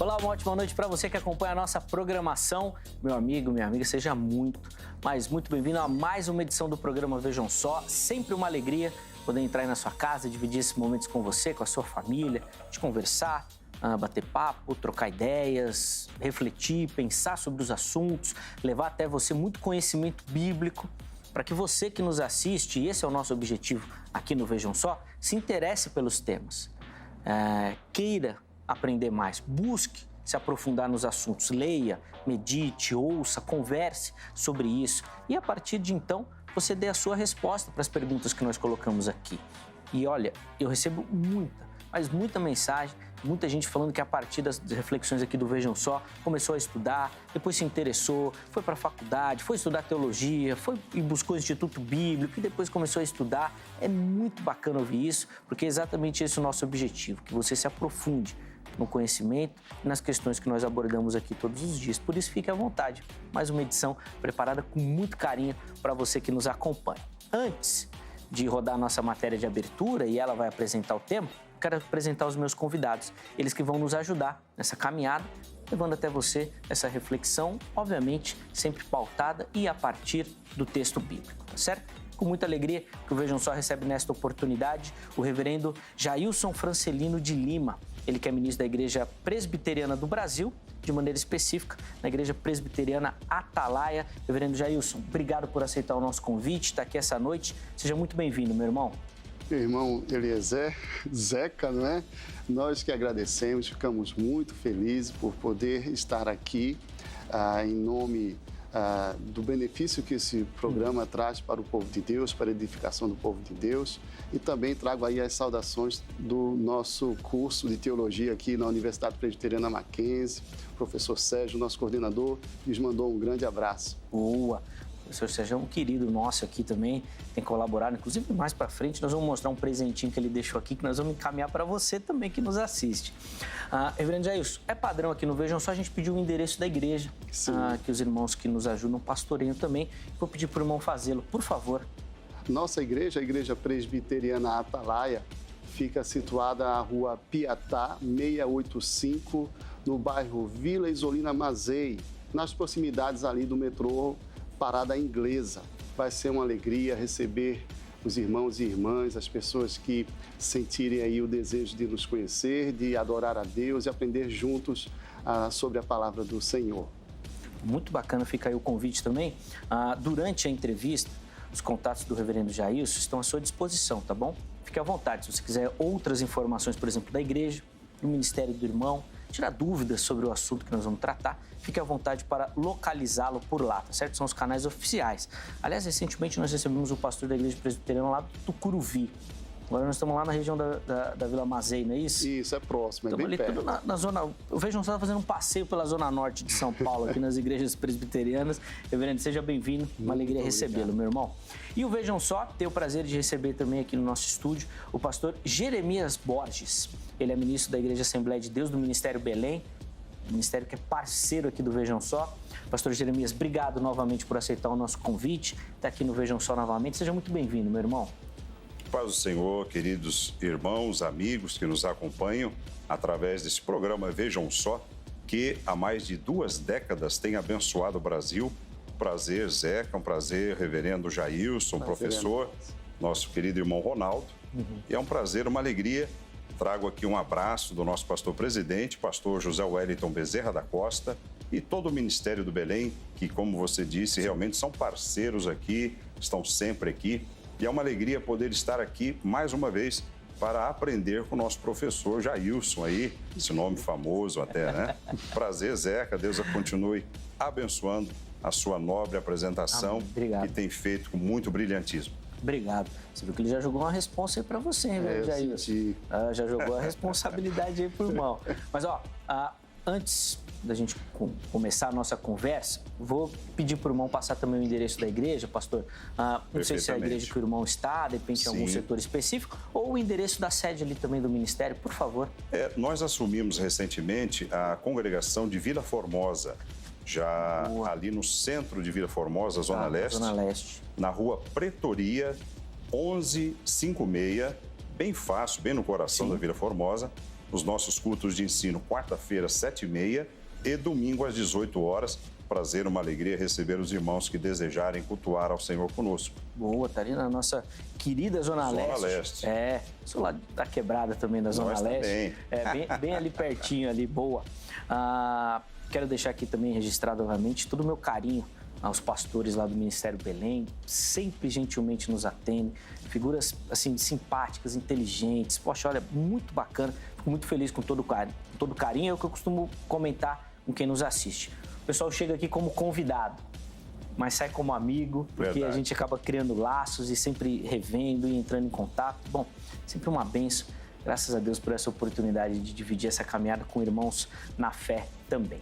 Olá, uma ótima noite para você que acompanha a nossa programação. Meu amigo, minha amiga, seja muito bem-vindo a mais uma edição do programa Vejam Só. Sempre uma alegria poder entrar aí na sua casa, dividir esses momentos com você, com a sua família, de conversar, bater papo, trocar ideias, refletir, pensar sobre os assuntos, levar até você muito conhecimento bíblico, para que você que nos assiste, e esse é o nosso objetivo aqui no Vejam Só, se interesse pelos temas, queira aprender mais, busque se aprofundar nos assuntos, leia, medite, ouça, converse sobre isso e a partir de então você dê a sua resposta para as perguntas que nós colocamos aqui. E olha, eu recebo muita mensagem, muita gente falando que a partir das reflexões aqui do Vejam Só, começou a estudar, depois se interessou, foi para a faculdade, foi estudar teologia, foi e buscou o Instituto Bíblico e depois começou a estudar. É muito bacana ouvir isso, porque é exatamente esse o nosso objetivo, que você se aprofunde no conhecimento e nas questões que nós abordamos aqui todos os dias. Por isso, fique à vontade. Mais uma edição preparada com muito carinho para você que nos acompanha. Antes de rodar a nossa matéria de abertura e ela vai apresentar o tema, quero apresentar os meus convidados, eles que vão nos ajudar nessa caminhada, levando até você essa reflexão, obviamente, sempre pautada e a partir do texto bíblico, tá certo? Com muita alegria que o Vejam Só recebe nesta oportunidade o reverendo Jailson Francelino de Lima, ele que é ministro da Igreja Presbiteriana do Brasil, de maneira específica, na Igreja Presbiteriana Atalaia. Reverendo Jailson, obrigado por aceitar o nosso convite, está aqui essa noite. Seja muito bem-vindo, meu irmão. Meu irmão Eliezer, Zeca, não é? Nós que agradecemos, ficamos muito felizes por poder estar aqui em nome do benefício que esse programa traz para o povo de Deus, para a edificação do povo de Deus. E também trago aí as saudações do nosso curso de teologia aqui na Universidade Presbiteriana Mackenzie. O professor Sérgio, nosso coordenador, lhes mandou um grande abraço. Boa! O professor Sérgio é um querido nosso aqui também, tem colaborado. Inclusive, mais para frente, nós vamos mostrar um presentinho que ele deixou aqui, que nós vamos encaminhar para você também que nos assiste. Reverendo Jailson, é padrão aqui no Vejam Só, a gente pediu o endereço da igreja, que os irmãos que nos ajudam pastoreiam também. Vou pedir para o irmão fazê-lo, por favor. Nossa igreja, a Igreja Presbiteriana Atalaia, fica situada na rua Piatá, 685, no bairro Vila Isolina Mazei, nas proximidades ali do metrô Parada Inglesa. Vai ser uma alegria receber os irmãos e irmãs, as pessoas que sentirem aí o desejo de nos conhecer, de adorar a Deus e aprender juntos sobre a palavra do Senhor. Muito bacana, fica aí o convite também. Durante a entrevista, os contatos do reverendo Jailson estão à sua disposição, tá bom? Fique à vontade, se você quiser outras informações, por exemplo, da igreja, do ministério do irmão, tirar dúvidas sobre o assunto que nós vamos tratar, fique à vontade para localizá-lo por lá, tá certo? São os canais oficiais. Aliás, recentemente nós recebemos o pastor da igreja presbiteriana lá do Tucuruvi. Agora nós estamos lá na região da Vila Mazei, não é isso? Isso, é próximo, estamos bem ali perto. Tudo na zona... Eu vejo que nós estamos fazendo um passeio pela zona norte de São Paulo, aqui nas igrejas presbiterianas. Reverendo, seja bem-vindo, uma alegria recebê-lo, meu irmão. E o Vejam Só, tenho o prazer de receber também aqui no nosso estúdio o pastor Jeremias Borges. Ele é ministro da Igreja Assembleia de Deus, do Ministério Belém, ministério que é parceiro aqui do Vejam Só. Pastor Jeremias, obrigado novamente por aceitar o nosso convite, está aqui no Vejam Só novamente. Seja muito bem-vindo, meu irmão. Paz do Senhor, queridos irmãos, amigos que nos acompanham através desse programa Vejam Só, que há mais de 2 décadas tem abençoado o Brasil. Prazer, Zeca, um prazer, reverendo Jailson, professor, nosso querido irmão Ronaldo. E é um prazer, uma alegria. Trago aqui um abraço do nosso pastor presidente, pastor José Wellington Bezerra da Costa, e todo o Ministério do Belém, que, como você disse, realmente são parceiros aqui, estão sempre aqui. E é uma alegria poder estar aqui mais uma vez para aprender com o nosso professor Jailson aí, esse nome famoso até, né? Prazer, Zeca, Deus continue abençoando a sua nobre apresentação, que tem feito com muito brilhantismo. Obrigado. Você viu que ele já jogou uma responsa aí para você, hein, velho, Jailson? Já jogou a responsabilidade aí pro irmão. Mas, antes da gente começar a nossa conversa, vou pedir para o irmão passar também o endereço da igreja, pastor. Não sei se é a igreja que o irmão está, de repente em algum setor específico, ou o endereço da sede ali também do ministério, por favor. Nós assumimos recentemente a congregação de Vila Formosa, já ali no centro de Vila Formosa, Zona Leste, na rua Pretoria, 1156, bem fácil, bem no coração da Vila Formosa. os nossos cultos de ensino, quarta-feira, 7h30 e domingo às 18 horas. Prazer, uma alegria receber os irmãos que desejarem cultuar ao Senhor conosco. Boa, tá ali na nossa querida Zona Leste. Sou lá da quebrada também da Zona Leste. Também. Bem ali pertinho ali, boa. Quero deixar aqui também registrado novamente todo o meu carinho aos pastores lá do Ministério Belém, sempre gentilmente nos atendem, figuras assim simpáticas, inteligentes. Poxa, olha, muito bacana, fico muito feliz com todo o carinho, é o que eu costumo comentar com quem nos assiste. O pessoal chega aqui como convidado, mas sai como amigo, porque Verdade. A gente acaba criando laços e sempre revendo e entrando em contato. Bom, sempre uma bênção. Graças a Deus por essa oportunidade de dividir essa caminhada com irmãos na fé também.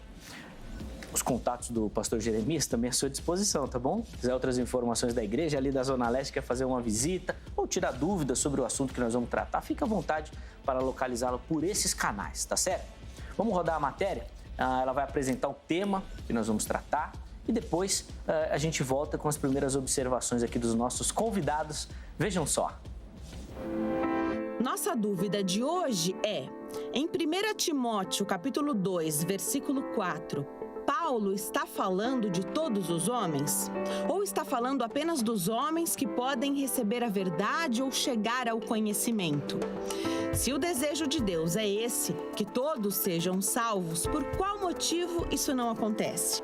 Os contatos do pastor Jeremias também à sua disposição, tá bom? Se quiser outras informações da igreja ali da Zona Leste, quer fazer uma visita ou tirar dúvidas sobre o assunto que nós vamos tratar, fica à vontade para localizá-lo por esses canais, tá certo? Vamos rodar a matéria? Ela vai apresentar o tema que nós vamos tratar e depois a gente volta com as primeiras observações aqui dos nossos convidados. Vejam só. Nossa dúvida de hoje é, em 1 Timóteo, capítulo 2, versículo 4, Paulo está falando de todos os homens? Ou está falando apenas dos homens que podem receber a verdade ou chegar ao conhecimento? Se o desejo de Deus é esse, que todos sejam salvos, por qual motivo isso não acontece?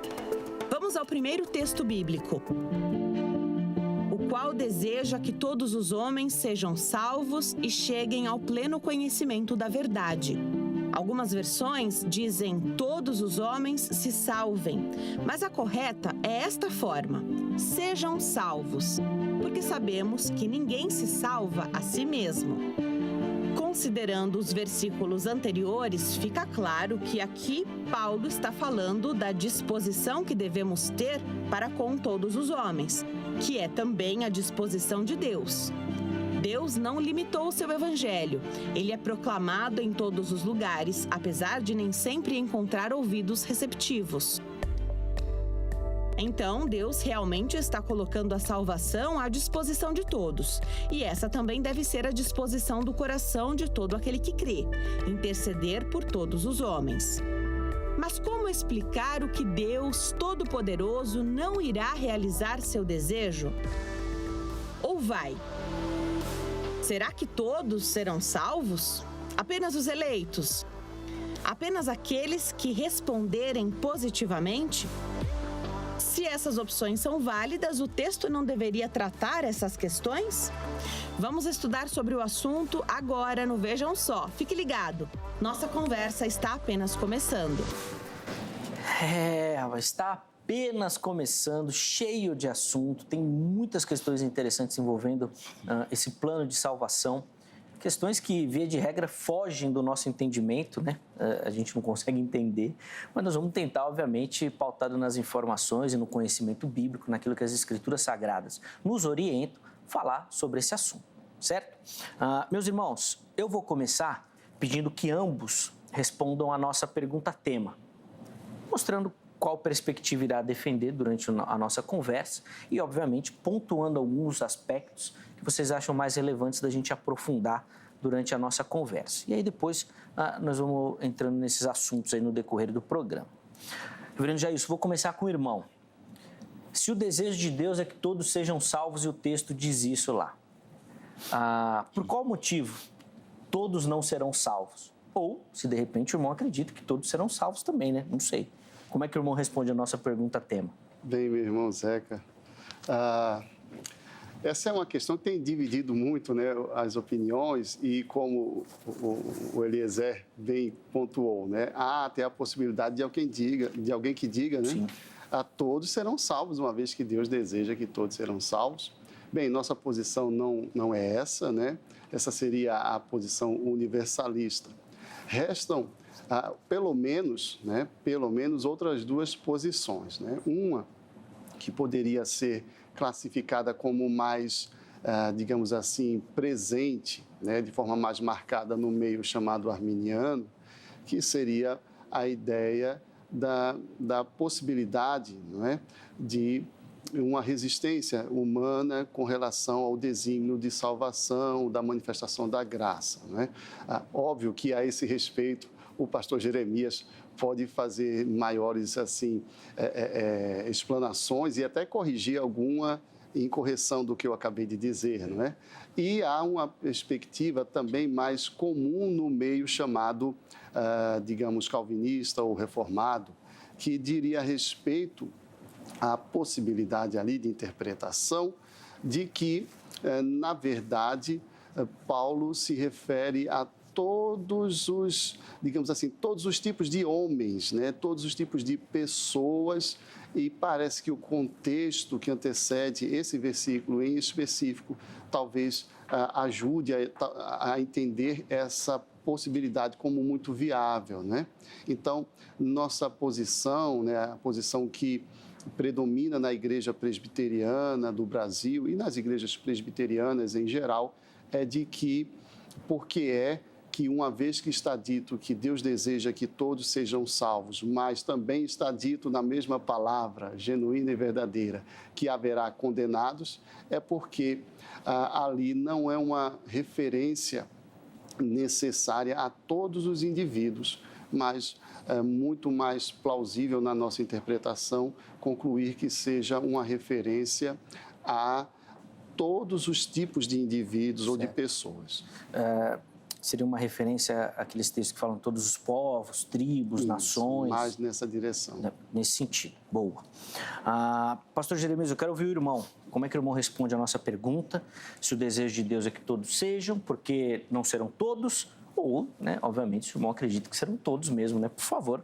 Vamos ao primeiro texto bíblico. O qual deseja que todos os homens sejam salvos e cheguem ao pleno conhecimento da verdade. Algumas versões dizem todos os homens se salvem, mas a correta é esta forma: sejam salvos, porque sabemos que ninguém se salva a si mesmo. Considerando os versículos anteriores, fica claro que aqui Paulo está falando da disposição que devemos ter para com todos os homens, que é também a disposição de Deus. Deus não limitou o seu evangelho. Ele é proclamado em todos os lugares, apesar de nem sempre encontrar ouvidos receptivos. Então, Deus realmente está colocando a salvação à disposição de todos. E essa também deve ser a disposição do coração de todo aquele que crê, interceder por todos os homens. Mas como explicar o que Deus Todo-Poderoso não irá realizar seu desejo? Ou vai? Será que todos serão salvos? Apenas os eleitos? Apenas aqueles que responderem positivamente? Se essas opções são válidas, o texto não deveria tratar essas questões? Vamos estudar sobre o assunto agora no Vejam Só. Fique ligado, nossa conversa está apenas começando. Está apenas começando, cheio de assunto, tem muitas questões interessantes envolvendo esse plano de salvação. Questões que, via de regra, fogem do nosso entendimento, né? A gente não consegue entender, mas nós vamos tentar, obviamente, pautado nas informações e no conhecimento bíblico, naquilo que as Escrituras Sagradas nos orientam, falar sobre esse assunto, certo? Meus irmãos, eu vou começar pedindo que ambos respondam a nossa pergunta-tema, mostrando qual perspectiva irá defender durante a nossa conversa e, obviamente, pontuando alguns aspectos que vocês acham mais relevantes da gente aprofundar durante a nossa conversa. E aí depois nós vamos entrando nesses assuntos aí no decorrer do programa. Reverendo Jailson, vou começar com o irmão. Se o desejo de Deus é que todos sejam salvos e o texto diz isso lá, por qual motivo todos não serão salvos? Ou, se de repente o irmão acredita que todos serão salvos também, né? Não sei. Como é que o irmão responde a nossa pergunta-tema? Bem, meu irmão Zeca, essa é uma questão que tem dividido muito, né, as opiniões e como o Eliezer bem pontuou, né, tem a possibilidade de alguém que diga, né, todos serão salvos, uma vez que Deus deseja que todos serão salvos. Bem, nossa posição não é essa, né, essa seria a posição universalista. Restam pelo menos outras duas posições, né? Uma que poderia ser classificada como mais, digamos assim, presente, né? De forma mais marcada no meio chamado arminiano, que seria a ideia da possibilidade, não é? de uma resistência humana com relação ao desígnio de salvação, da manifestação da graça, não é? Óbvio que a esse respeito o pastor Jeremias pode fazer maiores assim explanações e até corrigir alguma incorreção do que eu acabei de dizer, não é? E há uma perspectiva também mais comum no meio chamado, digamos, calvinista ou reformado, que diria respeito à possibilidade ali de interpretação de que, na verdade, Paulo se refere a todos os, digamos assim, todos os tipos de homens, né? Todos os tipos de pessoas, e parece que o contexto que antecede esse versículo em específico talvez ajude a entender essa possibilidade como muito viável, né? Então, nossa posição, né, a posição que predomina na igreja presbiteriana do Brasil e nas igrejas presbiterianas em geral, é de que, porque que uma vez que está dito que Deus deseja que todos sejam salvos, mas também está dito na mesma palavra, genuína e verdadeira, que haverá condenados, é porque ali não é uma referência necessária a todos os indivíduos, mas é muito mais plausível na nossa interpretação concluir que seja uma referência a todos os tipos de indivíduos ou de pessoas. Seria uma referência àqueles textos que falam todos os povos, tribos, isso, nações. Mais nessa direção. Nesse sentido. Boa. Pastor Jeremias, eu quero ouvir o irmão. Como é que o irmão responde a nossa pergunta? Se o desejo de Deus é que todos sejam, porque não serão todos, ou, né, obviamente, se o irmão acredita que serão todos mesmo, né? Por favor.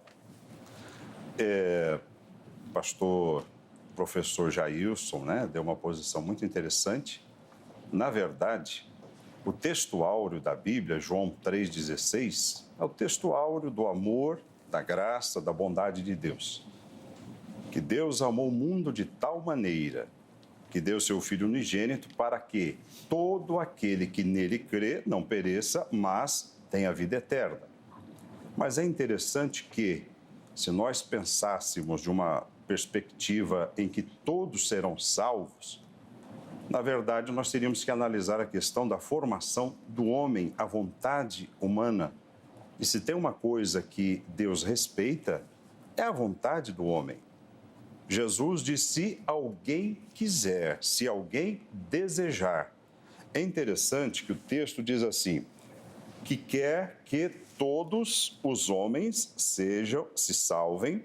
Pastor professor Jailson, né, deu uma posição muito interessante. Na verdade, o texto áureo da Bíblia, João 3,16, é o texto áureo do amor, da graça, da bondade de Deus. Que Deus amou o mundo de tal maneira que deu seu Filho unigênito para que todo aquele que nele crê não pereça, mas tenha vida eterna. Mas é interessante que, se nós pensássemos de uma perspectiva em que todos serão salvos, na verdade, nós teríamos que analisar a questão da formação do homem, a vontade humana. E se tem uma coisa que Deus respeita, é a vontade do homem. Jesus disse, se alguém quiser, se alguém desejar. É interessante que o texto diz assim, que quer que todos os homens se salvem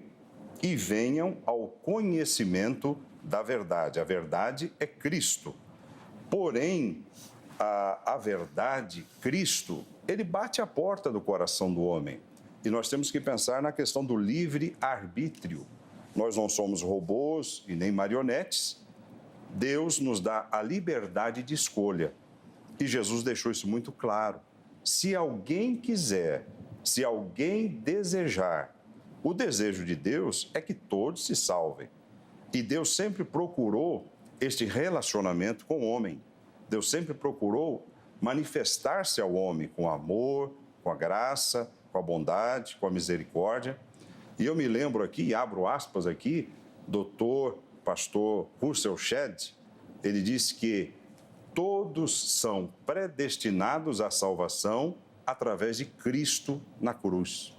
e venham ao conhecimento da verdade. A verdade é Cristo. Porém, a verdade, Cristo, ele bate a porta do coração do homem. E nós temos que pensar na questão do livre-arbítrio. Nós não somos robôs e nem marionetes. Deus nos dá a liberdade de escolha. E Jesus deixou isso muito claro. Se alguém quiser, se alguém desejar, o desejo de Deus é que todos se salvem. E Deus sempre procurou este relacionamento com o homem. Deus sempre procurou manifestar-se ao homem com amor, com a graça, com a bondade, com a misericórdia. E eu me lembro aqui, abro aspas aqui, doutor, pastor Russell Shedd, ele disse que todos são predestinados à salvação através de Cristo na cruz.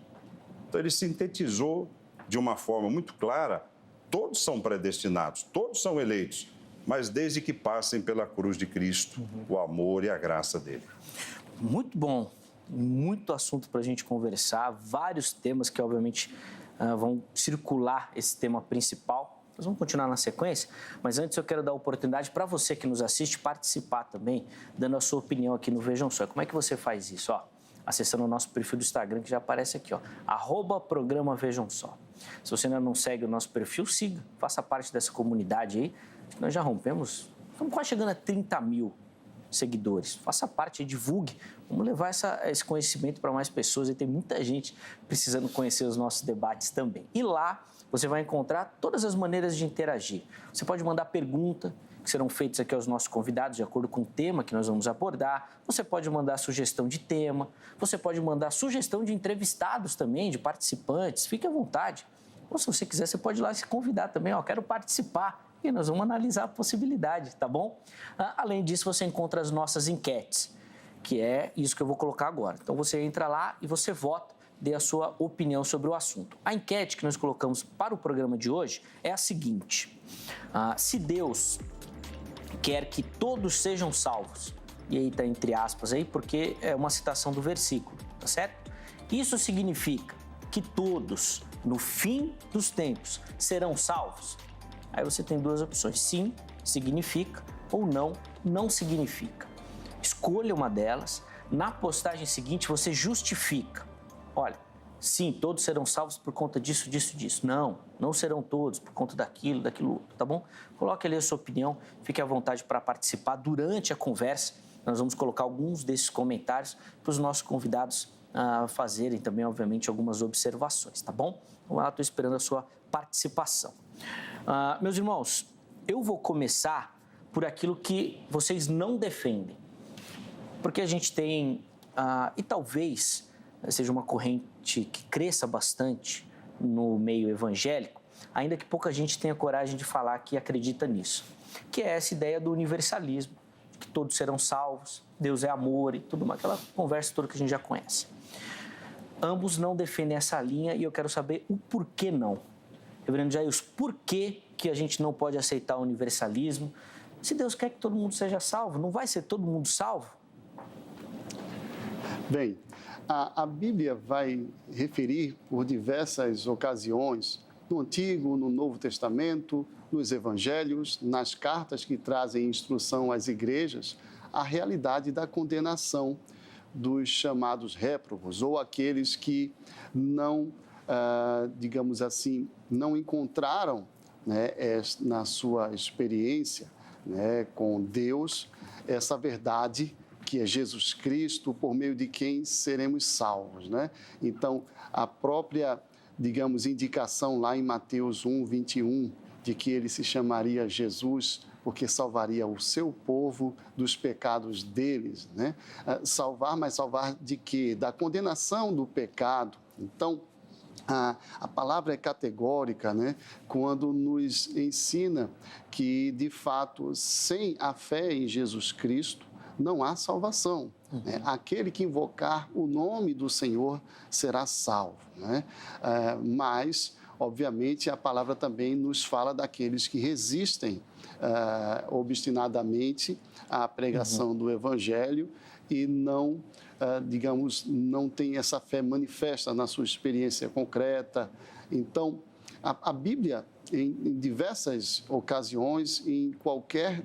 Então ele sintetizou de uma forma muito clara, todos são predestinados, todos são eleitos, mas desde que passem pela cruz de Cristo, o amor e a graça dele. Muito bom, muito assunto para a gente conversar, vários temas que obviamente vão circular esse tema principal. Nós vamos continuar na sequência, mas antes eu quero dar a oportunidade para você que nos assiste participar também, dando a sua opinião aqui no Vejam Só. Como é que você faz isso? Acessando o nosso perfil do Instagram, que já aparece aqui, @programa Vejam Só. Se você ainda não segue o nosso perfil, siga, faça parte dessa comunidade aí. Nós já rompemos, estamos quase chegando a 30 mil seguidores. Faça parte, divulgue. Vamos levar esse conhecimento para mais pessoas e tem muita gente precisando conhecer os nossos debates também. E lá você vai encontrar todas as maneiras de interagir. Você pode mandar pergunta, que serão feitas aqui aos nossos convidados de acordo com o tema que nós vamos abordar. Você pode mandar sugestão de tema, você pode mandar sugestão de entrevistados também, de participantes. Fique à vontade. Ou se você quiser, você pode ir lá se convidar também, ó, quero participar. E nós vamos analisar a possibilidade, tá bom? Além disso, você encontra as nossas enquetes, que é isso que eu vou colocar agora. Então, você entra lá e você vota, dê a sua opinião sobre o assunto. A enquete que nós colocamos para o programa de hoje é a seguinte: se Deus quer que todos sejam salvos, e aí está entre aspas aí, porque é uma citação do versículo, tá certo? Isso significa que todos, no fim dos tempos, serão salvos? Aí você tem duas opções: sim, significa, ou não, não significa. Escolha uma delas. Na postagem seguinte, você justifica. Olha, sim, todos serão salvos por conta disso, disso, disso. Não, não serão todos por conta daquilo, daquilo outro, tá bom? Coloque ali a sua opinião, fique à vontade para participar durante a conversa. Nós vamos colocar alguns desses comentários para os nossos convidados fazerem também, obviamente, algumas observações, tá bom? Então, lá, estou esperando a sua participação. Meus irmãos, eu vou começar por aquilo que vocês não defendem, porque a gente tem, e talvez seja uma corrente que cresça bastante no meio evangélico, ainda que pouca gente tenha coragem de falar que acredita nisso, que é essa ideia do universalismo, que todos serão salvos, Deus é amor e tudo mais, aquela conversa toda que a gente já conhece. Ambos não defendem essa linha e eu quero saber o porquê não. Reverendo Jair, por que a gente não pode aceitar o universalismo? Se Deus quer que todo mundo seja salvo, não vai ser todo mundo salvo? Bem, a Bíblia vai referir por diversas ocasiões, no Antigo, no Novo Testamento, nos Evangelhos, nas cartas que trazem instrução às igrejas, a realidade da condenação dos chamados réprobos, ou aqueles que não, digamos assim, não encontraram, né, na sua experiência, né, com Deus, essa verdade que é Jesus Cristo, por meio de quem seremos salvos, né? Então, a própria, digamos, indicação lá em Mateus 1, 21, de que ele se chamaria Jesus, porque salvaria o seu povo dos pecados deles, né? Salvar, mas salvar de quê? Da condenação do pecado. Então, a palavra é categórica, né? Quando nos ensina que, de fato, sem a fé em Jesus Cristo, não há salvação. Né? Aquele que invocar o nome do Senhor será salvo. Né? Mas, obviamente, a palavra também nos fala daqueles que resistem obstinadamente à pregação do Evangelho e não, digamos, não tem essa fé manifesta na sua experiência concreta. Então, a Bíblia, em diversas ocasiões, em qualquer,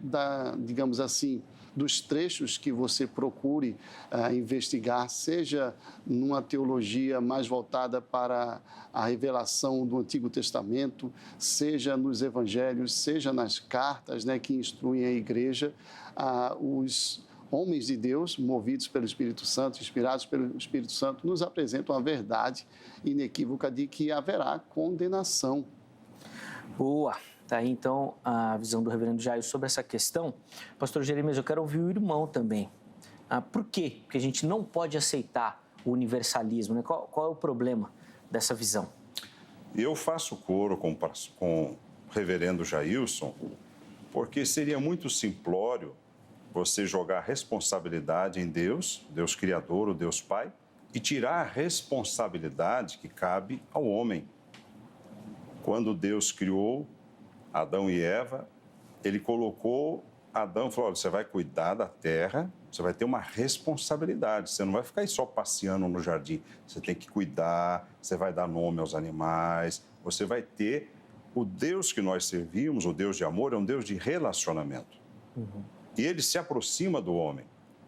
digamos assim, dos trechos que você procure investigar, seja numa teologia mais voltada para a revelação do Antigo Testamento, seja nos Evangelhos, seja nas cartas, né, que instruem a igreja, os homens de Deus, movidos pelo Espírito Santo, inspirados pelo Espírito Santo, nos apresentam a verdade inequívoca de que haverá condenação. Boa! Tá aí, então, a visão do reverendo Jair sobre essa questão. Pastor Jeremias, eu quero ouvir o irmão também. Por quê? Porque a gente não pode aceitar o universalismo, né? Qual é o problema dessa visão? Eu faço coro com o reverendo Jailson, porque seria muito simplório você jogar a responsabilidade em Deus, Deus Criador, o Deus Pai, e tirar a responsabilidade que cabe ao homem. Quando Deus criou Adão e Eva, ele colocou Adão e falou: olha, você vai cuidar da terra, você vai ter uma responsabilidade, você não vai ficar aí só passeando no jardim, você tem que cuidar, você vai dar nome aos animais, você vai ter o Deus que nós servimos, o Deus de amor, é um Deus de relacionamento. E ele se aproxima do homem.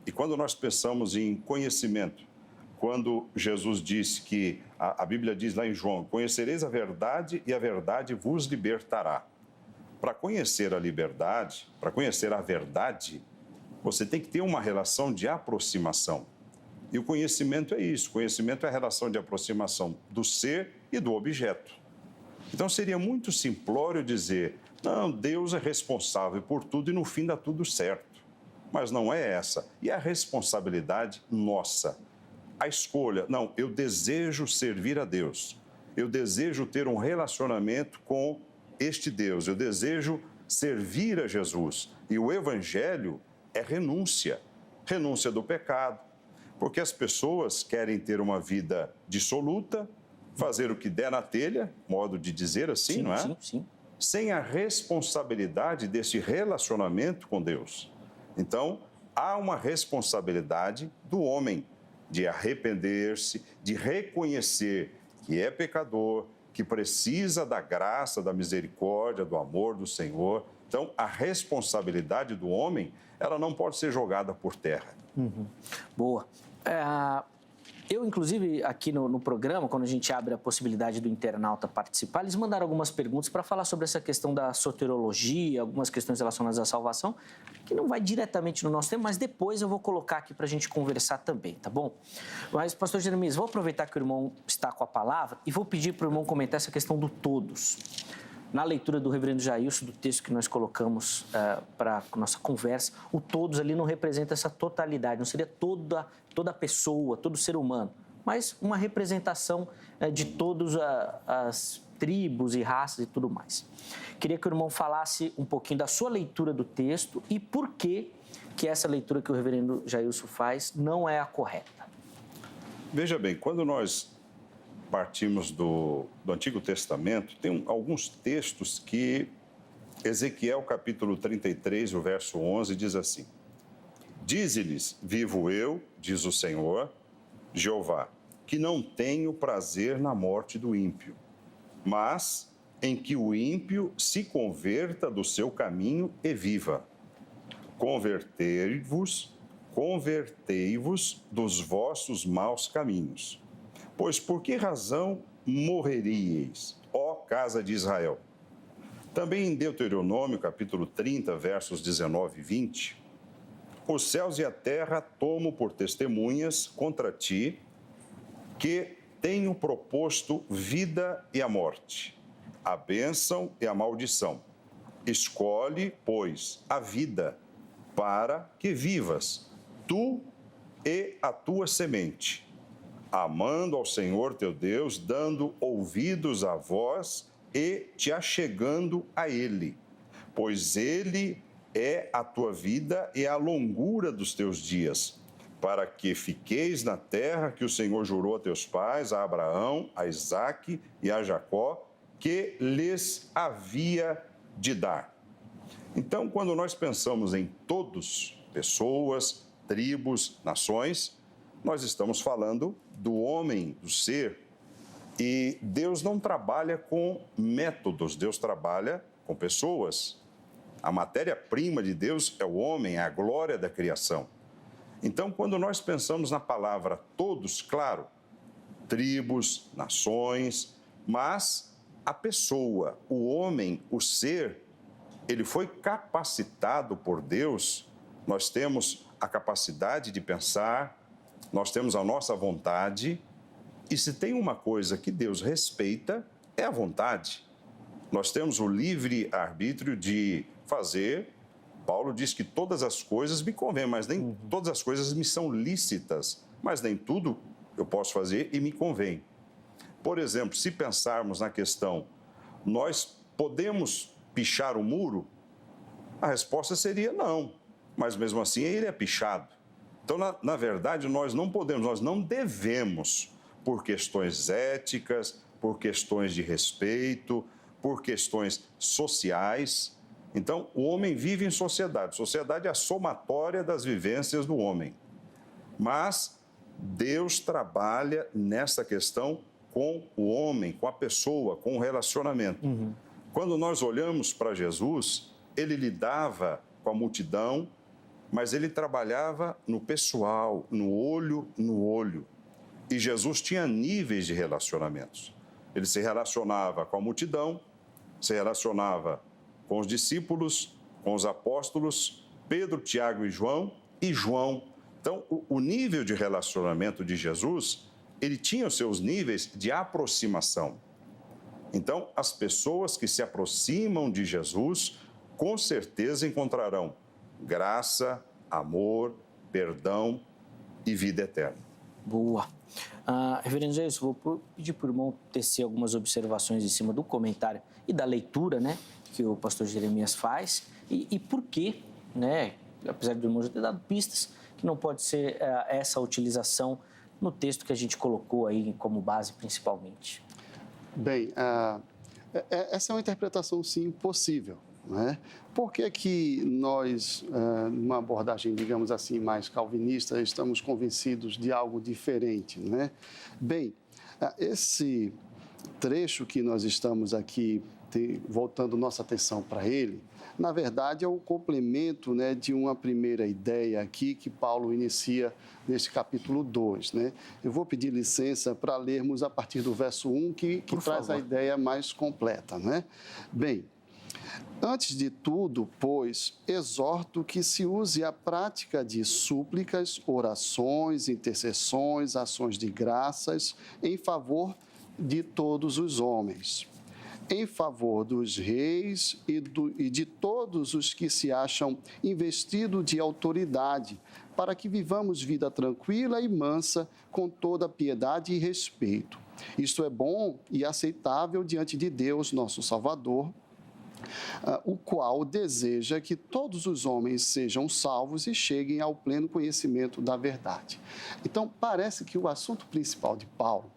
E quando nós pensamos em conhecimento, quando Jesus disse que, a Bíblia diz lá em João, conhecereis a verdade e a verdade vos libertará. Para conhecer a liberdade, para conhecer a verdade, você tem que ter uma relação de aproximação. E o conhecimento é isso, o conhecimento é a relação de aproximação do ser e do objeto. Então seria muito simplório dizer, não, Deus é responsável por tudo e no fim dá tudo certo. Mas não é essa. E a responsabilidade nossa. A escolha, não, eu desejo servir a Deus. Eu desejo ter um relacionamento com este Deus. Eu desejo servir a Jesus. E o Evangelho é renúncia. Renúncia do pecado. Porque as pessoas querem ter uma vida dissoluta, fazer o que der na telha, modo de dizer assim, Sim, não é? sim. Sem a responsabilidade desse relacionamento com Deus. Então, há uma responsabilidade do homem de arrepender-se, de reconhecer que é pecador, que precisa da graça, da misericórdia, do amor do Senhor. Então, a responsabilidade do homem, ela não pode ser jogada por terra. Boa. Eu, inclusive, aqui no programa, quando a gente abre a possibilidade do internauta participar, eles mandaram algumas perguntas para falar sobre essa questão da soteriologia, algumas questões relacionadas à salvação, que não vai diretamente no nosso tema, mas depois eu vou colocar aqui para a gente conversar também, tá bom? Mas, pastor Jeremias, vou aproveitar que o irmão está com a palavra e vou pedir para o irmão comentar essa questão do todos. Na leitura do reverendo Jailson, do texto que nós colocamos para a nossa conversa, o todos ali não representa essa totalidade, não seria toda pessoa, todo ser humano, mas uma representação de todas as tribos e raças e tudo mais. Queria que o irmão falasse um pouquinho da sua leitura do texto e por que essa leitura que o reverendo Jailson faz não é a correta. Veja bem, quando nós partimos do Antigo Testamento, tem alguns textos que Ezequiel, capítulo 33, o verso 11, diz assim: Dize-lhes, vivo eu, diz o Senhor, Jeová, que não tenho prazer na morte do ímpio, mas em que o ímpio se converta do seu caminho e viva. Convertei-vos dos vossos maus caminhos. Pois por que razão morreríeis, ó casa de Israel? Também em Deuteronômio, capítulo 30, versos 19 e 20, os céus e a terra tomo por testemunhas contra ti, que tenho proposto vida e a morte, a bênção e a maldição. Escolhe, pois, a vida, para que vivas, tu e a tua semente, amando ao Senhor teu Deus, dando ouvidos à voz e te achegando a Ele, pois Ele é a tua vida e a longura dos teus dias, para que fiqueis na terra que o Senhor jurou a teus pais, a Abraão, a Isaque e a Jacó, que lhes havia de dar. Então, quando nós pensamos em todos, pessoas, tribos, nações, nós estamos falando do homem, do ser. E Deus não trabalha com métodos, Deus trabalha com pessoas. A matéria-prima de Deus é o homem, é a glória da criação. Então, quando nós pensamos na palavra todos, claro, tribos, nações, mas a pessoa, o homem, o ser, ele foi capacitado por Deus. Nós temos a capacidade de pensar, nós temos a nossa vontade, e se tem uma coisa que Deus respeita, é a vontade. Nós temos o livre-arbítrio de fazer. Paulo diz que todas as coisas me convêm, mas nem todas as coisas me são lícitas, mas nem tudo eu posso fazer e me convém. Por exemplo, se pensarmos na questão, nós podemos pichar o muro? A resposta seria não, mas mesmo assim ele é pichado. Então, na verdade, nós não podemos, nós não devemos, por questões éticas, por questões de respeito, por questões sociais. Então, o homem vive em sociedade. Sociedade é a somatória das vivências do homem. Mas Deus trabalha nessa questão com o homem, com a pessoa, com o relacionamento. Quando nós olhamos para Jesus, ele lidava com a multidão, mas ele trabalhava no pessoal, no olho no olho. E Jesus tinha níveis de relacionamentos. Ele se relacionava com a multidão, se relacionava com os discípulos, com os apóstolos, Pedro, Tiago e João. Então, o nível de relacionamento de Jesus, ele tinha os seus níveis de aproximação. Então, as pessoas que se aproximam de Jesus, com certeza encontrarão graça, amor, perdão e vida eterna. Boa. Reverendo Jesus, vou pedir para o irmão tecer algumas observações em cima do comentário e da leitura, né, que o pastor Jeremias faz e por que, né, apesar do irmão já ter dado pistas, que não pode ser essa utilização no texto que a gente colocou aí como base principalmente. Bem, essa é uma interpretação, sim, possível. Né? Por que que nós, numa abordagem, digamos assim, mais calvinista, estamos convencidos de algo diferente? Né? Bem, esse trecho que nós estamos aqui voltando nossa atenção para ele, na verdade é o complemento, né, de uma primeira ideia aqui que Paulo inicia nesse capítulo 2. Né? Eu vou pedir licença para lermos a partir do verso 1, que traz a ideia mais completa. Né? Bem, antes de tudo, pois, exorto que se use a prática de súplicas, orações, intercessões, ações de graças em favor de todos os homens, em favor dos reis e de todos os que se acham investidos de autoridade, para que vivamos vida tranquila e mansa, com toda piedade e respeito. Isto é bom e aceitável diante de Deus, nosso Salvador, o qual deseja que todos os homens sejam salvos e cheguem ao pleno conhecimento da verdade. Então, parece que o assunto principal de Paulo,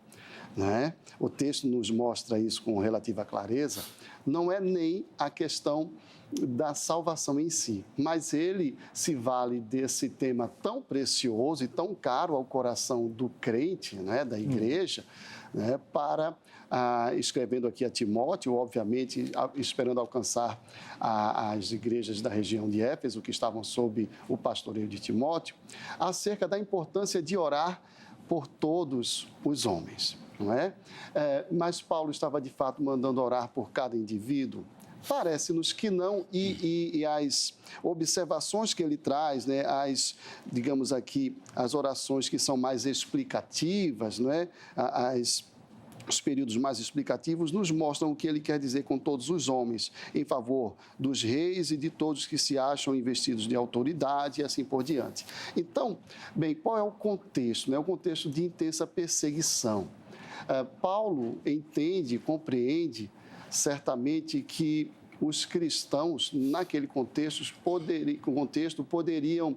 né, o texto nos mostra isso com relativa clareza, não é nem a questão da salvação em si, mas ele se vale desse tema tão precioso e tão caro ao coração do crente, né, da igreja, né, para, escrevendo aqui a Timóteo, obviamente esperando alcançar as igrejas da região de Éfeso, que estavam sob o pastoreio de Timóteo, acerca da importância de orar por todos os homens. Não é? Mas Paulo estava de fato mandando orar por cada indivíduo? Parece-nos que não, e as observações que ele traz, né, digamos aqui, as orações que são mais explicativas, não é? Os períodos mais explicativos nos mostram o que ele quer dizer com todos os homens, em favor dos reis e de todos que se acham investidos de autoridade e assim por diante. Então, bem, qual é o contexto? É o contexto de intensa perseguição. Paulo entende, compreende certamente que os cristãos, naquele contexto, poderiam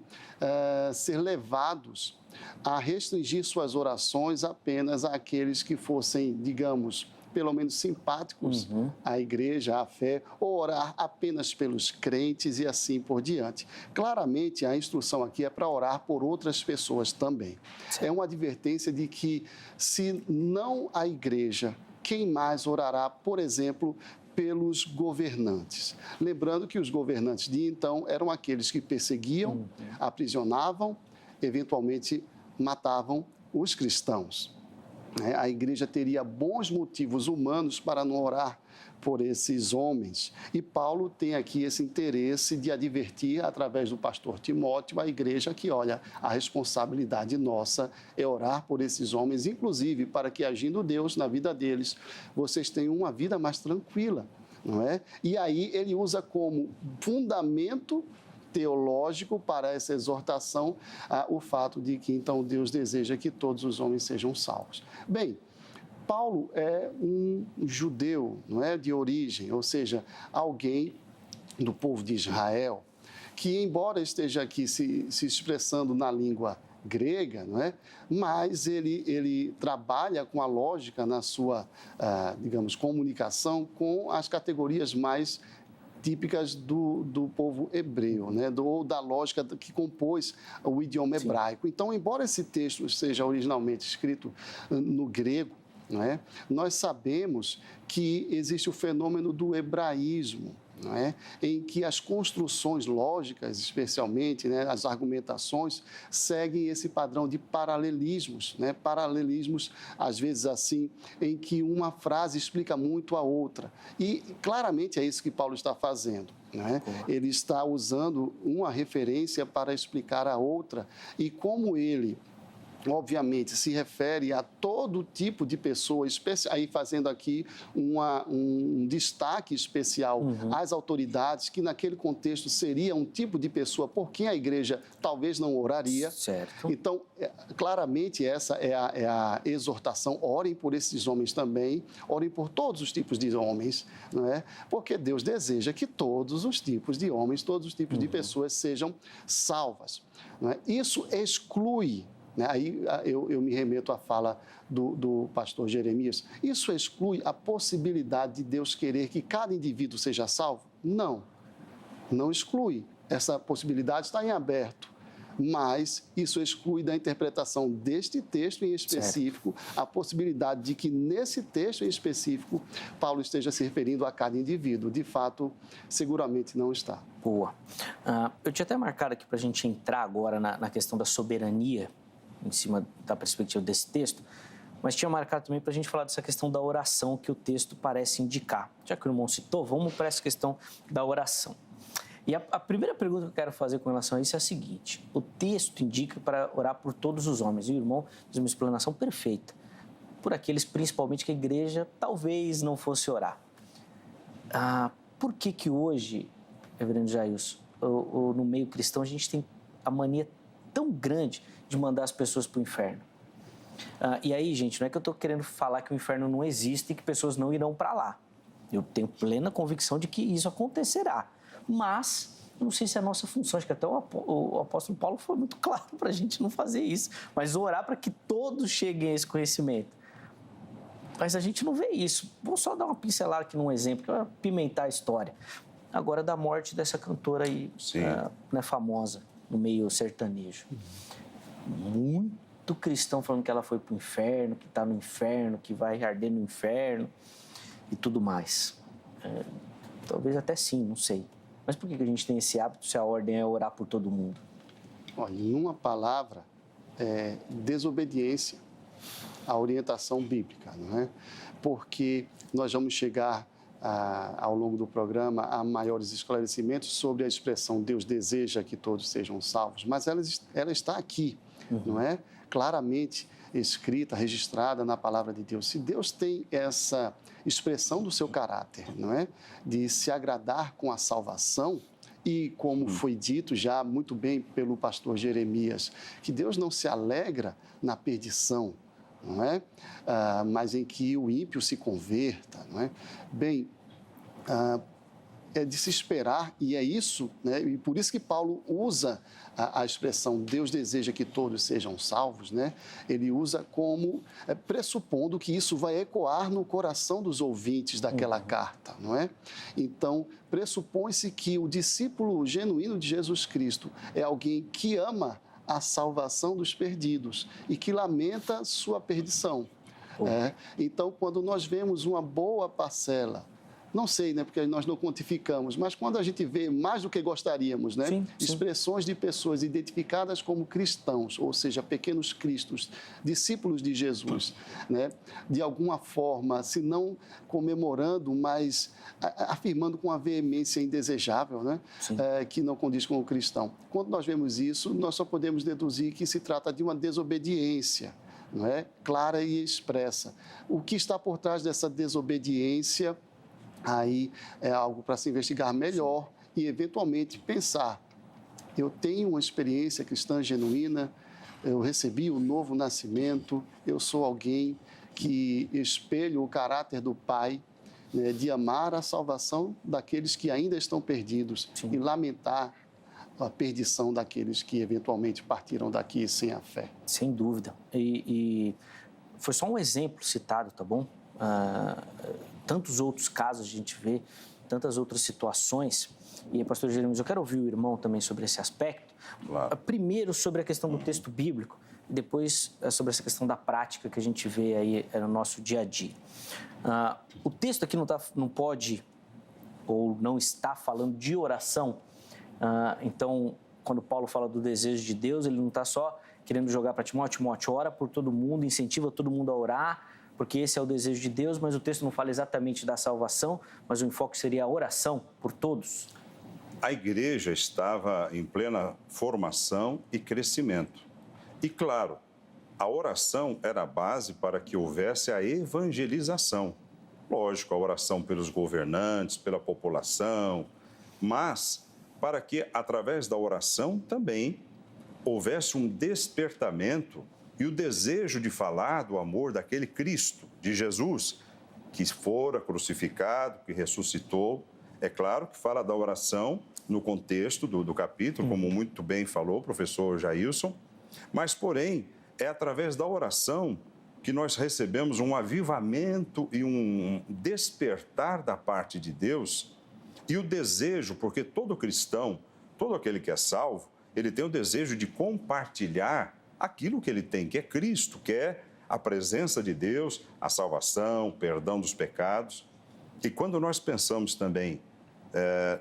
ser levados a restringir suas orações apenas àqueles que fossem, digamos, pelo menos simpáticos à igreja, à fé, ou orar apenas pelos crentes e assim por diante. Claramente, a instrução aqui é para orar por outras pessoas também. É uma advertência de que, se não a igreja, quem mais orará, por exemplo, pelos governantes? Lembrando que os governantes de então eram aqueles que perseguiam, aprisionavam, eventualmente matavam os cristãos. A igreja teria bons motivos humanos para não orar por esses homens. E Paulo tem aqui esse interesse de advertir, através do pastor Timóteo, a igreja que, olha, a responsabilidade nossa é orar por esses homens, inclusive para que, agindo Deus na vida deles, vocês tenham uma vida mais tranquila, não é? E aí ele usa como fundamento teológico para essa exortação o fato de que, então, Deus deseja que todos os homens sejam salvos. Bem, Paulo é um judeu, não é, de origem, ou seja, alguém do povo de Israel, que, embora esteja aqui se expressando na língua grega, não é? Mas ele trabalha com a lógica na sua, digamos, comunicação com as categorias mais típicas do povo hebreu, né? Ou da lógica que compôs o idioma hebraico. Então, embora esse texto seja originalmente escrito no grego, não é? Nós sabemos que existe o fenômeno do hebraísmo, não é? Em que as construções lógicas, especialmente, né, as argumentações, seguem esse padrão de paralelismos, né? Paralelismos, às vezes assim, em que uma frase explica muito a outra. E claramente é isso que Paulo está fazendo. Né? Ele está usando uma referência para explicar a outra, e como ele obviamente, se refere a todo tipo de pessoa, aí fazendo aqui um destaque especial às autoridades, que naquele contexto seria um tipo de pessoa por quem a igreja talvez não oraria. Certo. Então, claramente, essa é a exortação. Orem por esses homens também, orem por todos os tipos de homens, não é? Porque Deus deseja que todos os tipos de homens, todos os tipos de pessoas sejam salvas. Não é? Isso exclui... Aí eu me remeto à fala do pastor Jeremias. Isso exclui a possibilidade de Deus querer que cada indivíduo seja salvo? Não, não exclui. Essa possibilidade está em aberto. Mas isso exclui da interpretação deste texto em específico a possibilidade de que nesse texto em específico Paulo esteja se referindo a cada indivíduo. De fato, seguramente não está. Boa. Eu tinha até marcado aqui para a gente entrar agora na questão da soberania, em cima da perspectiva desse texto, mas tinha marcado também para a gente falar dessa questão da oração que o texto parece indicar. Já que o irmão citou, vamos para essa questão da oração. E a primeira pergunta que eu quero fazer com relação a isso é a seguinte: o texto indica para orar por todos os homens, e o irmão fez uma explanação perfeita, por aqueles principalmente que a igreja talvez não fosse orar. Por que hoje, reverendo Jailson, no meio cristão, a gente tem a mania tão grande de mandar as pessoas para o inferno? E aí, gente, não é que eu estou querendo falar que o inferno não existe e que pessoas não irão para lá. Eu tenho plena convicção de que isso acontecerá. Mas, eu não sei se é a nossa função. Acho que até o apóstolo Paulo foi muito claro para a gente não fazer isso. Mas orar para que todos cheguem a esse conhecimento. Mas a gente não vê isso. Vou só dar uma pincelada aqui num exemplo, que vai pimentar a história. Agora, da morte dessa cantora aí, famosa, no meio sertanejo. Muito cristão falando que ela foi para o inferno, que está no inferno, que vai arder no inferno e tudo mais. Talvez até sim, não sei. Mas por que a gente tem esse hábito se a ordem é orar por todo mundo? Olha, em uma palavra, desobediência à orientação bíblica, não é? Porque nós vamos chegar ao longo do programa a maiores esclarecimentos sobre a expressão Deus deseja que todos sejam salvos, mas ela está aqui, não é? Claramente escrita, registrada na palavra de Deus. Se Deus tem essa expressão do seu caráter, não é? De se agradar com a salvação, e como foi dito já muito bem pelo pastor Jeremias, que Deus não se alegra na perdição, não é? Mas em que o ímpio se converta, não é? Bem, é de se esperar, e é isso, né? E por isso que Paulo usa a expressão Deus deseja que todos sejam salvos, né? Ele usa como pressupondo que isso vai ecoar no coração dos ouvintes daquela carta, não é? Então, pressupõe-se que o discípulo genuíno de Jesus Cristo é alguém que ama a salvação dos perdidos e que lamenta sua perdição. Então, quando nós vemos uma boa parcela, não sei, né, porque nós não quantificamos, mas quando a gente vê mais do que gostaríamos, né, sim. Expressões de pessoas identificadas como cristãos, ou seja, pequenos cristos, discípulos de Jesus, né, de alguma forma, se não comemorando, mas afirmando com uma veemência indesejável, né, que não condiz com o cristão. Quando nós vemos isso, nós só podemos deduzir que se trata de uma desobediência, não é? Clara e expressa. O que está por trás dessa desobediência aí é algo para se investigar melhor e, eventualmente, pensar. Eu tenho uma experiência cristã genuína, eu recebi o novo nascimento, eu sou alguém que espelho o caráter do Pai, né, de amar a salvação daqueles que ainda estão perdidos e lamentar a perdição daqueles que, eventualmente, partiram daqui sem a fé. Sem dúvida. E foi só um exemplo citado, tá bom? Tantos outros casos a gente vê, tantas outras situações. E, pastor Jeremias, eu quero ouvir o irmão também sobre esse aspecto. Claro. Primeiro sobre a questão do texto bíblico, e depois sobre essa questão da prática que a gente vê aí no nosso dia a dia. O texto aqui não pode ou não está falando de oração. Então, quando Paulo fala do desejo de Deus, ele não está só querendo jogar para Timóteo, ora por todo mundo, incentiva todo mundo a orar, porque esse é o desejo de Deus, mas o texto não fala exatamente da salvação, mas o enfoque seria a oração por todos. A igreja estava em plena formação e crescimento. E, claro, a oração era a base para que houvesse a evangelização. Lógico, a oração pelos governantes, pela população, mas para que, através da oração, também houvesse um despertamento e o desejo de falar do amor daquele Cristo, de Jesus, que fora crucificado, que ressuscitou. É claro que fala da oração no contexto do capítulo, como muito bem falou o professor Jailson, mas, porém, é através da oração que nós recebemos um avivamento e um despertar da parte de Deus e o desejo, porque todo cristão, todo aquele que é salvo, ele tem o desejo de compartilhar aquilo que ele tem, que é Cristo, que é a presença de Deus, a salvação, o perdão dos pecados. E quando nós pensamos também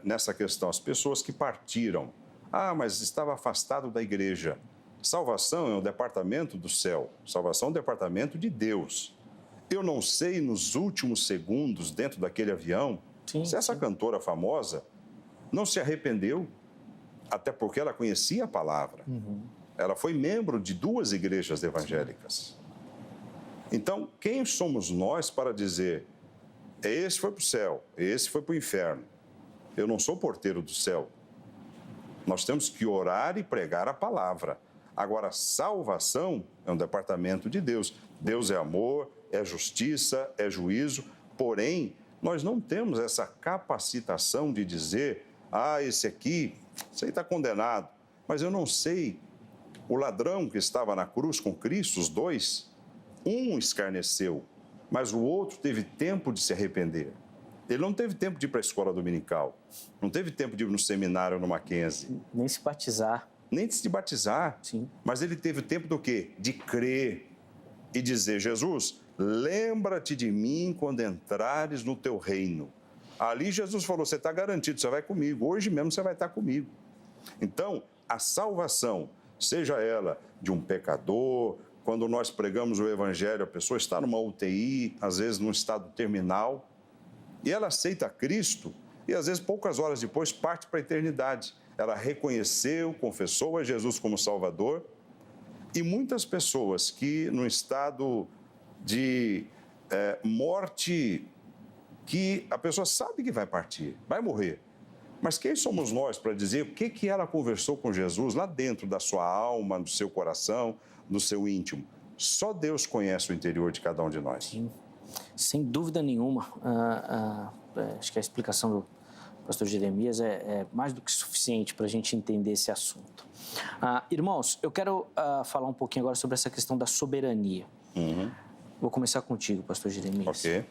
nessa questão, as pessoas que partiram, mas estava afastado da igreja. Salvação é um departamento do céu, salvação é um departamento de Deus. Eu não sei, nos últimos segundos, dentro daquele avião, se essa cantora famosa não se arrependeu, até porque ela conhecia a palavra. Ela foi membro de 2 igrejas evangélicas. Então, quem somos nós para dizer, esse foi para o céu, esse foi para o inferno? Eu não sou porteiro do céu. Nós temos que orar e pregar a palavra. Agora, salvação é um departamento de Deus. Deus é amor, é justiça, é juízo. Porém, nós não temos essa capacitação de dizer, esse aí está condenado. Mas eu não sei, o ladrão que estava na cruz com Cristo, os 2, um escarneceu, mas o outro teve tempo de se arrepender. Ele não teve tempo de ir para a escola dominical, não teve tempo de ir no seminário no Mackenzie. Nem se batizar. Nem de se batizar. Sim. Mas ele teve o tempo do quê? De crer e dizer, Jesus, lembra-te de mim quando entrares no teu reino. Ali Jesus falou, você está garantido, você vai comigo, hoje mesmo você vai estar comigo. Então, a salvação, seja ela de um pecador, quando nós pregamos o evangelho, a pessoa está numa UTI, às vezes num estado terminal, e ela aceita Cristo, e às vezes poucas horas depois parte para a eternidade. Ela reconheceu, confessou a Jesus como Salvador, e muitas pessoas que no estado de morte, que a pessoa sabe que vai partir, vai morrer, mas quem somos nós para dizer o que ela conversou com Jesus lá dentro da sua alma, do seu coração, no seu íntimo? Só Deus conhece o interior de cada um de nós. Sim, sem dúvida nenhuma. Acho que a explicação do pastor Jeremias é mais do que suficiente para a gente entender esse assunto. Irmãos, eu quero falar um pouquinho agora sobre essa questão da soberania. Vou começar contigo, pastor Jeremias. Ok.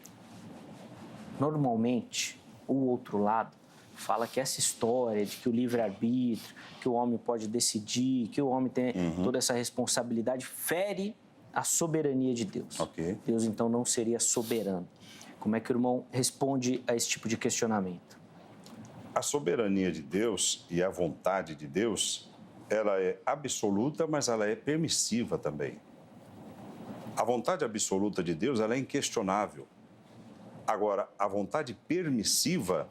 Normalmente, o outro lado fala que essa história de que o livre-arbítrio, que o homem pode decidir, que o homem tem toda essa responsabilidade, fere a soberania de Deus. Ok. Deus, então, não seria soberano. Como é que o irmão responde a esse tipo de questionamento? A soberania de Deus e a vontade de Deus, ela é absoluta, mas ela é permissiva também. A vontade absoluta de Deus, ela é inquestionável. Agora, a vontade permissiva,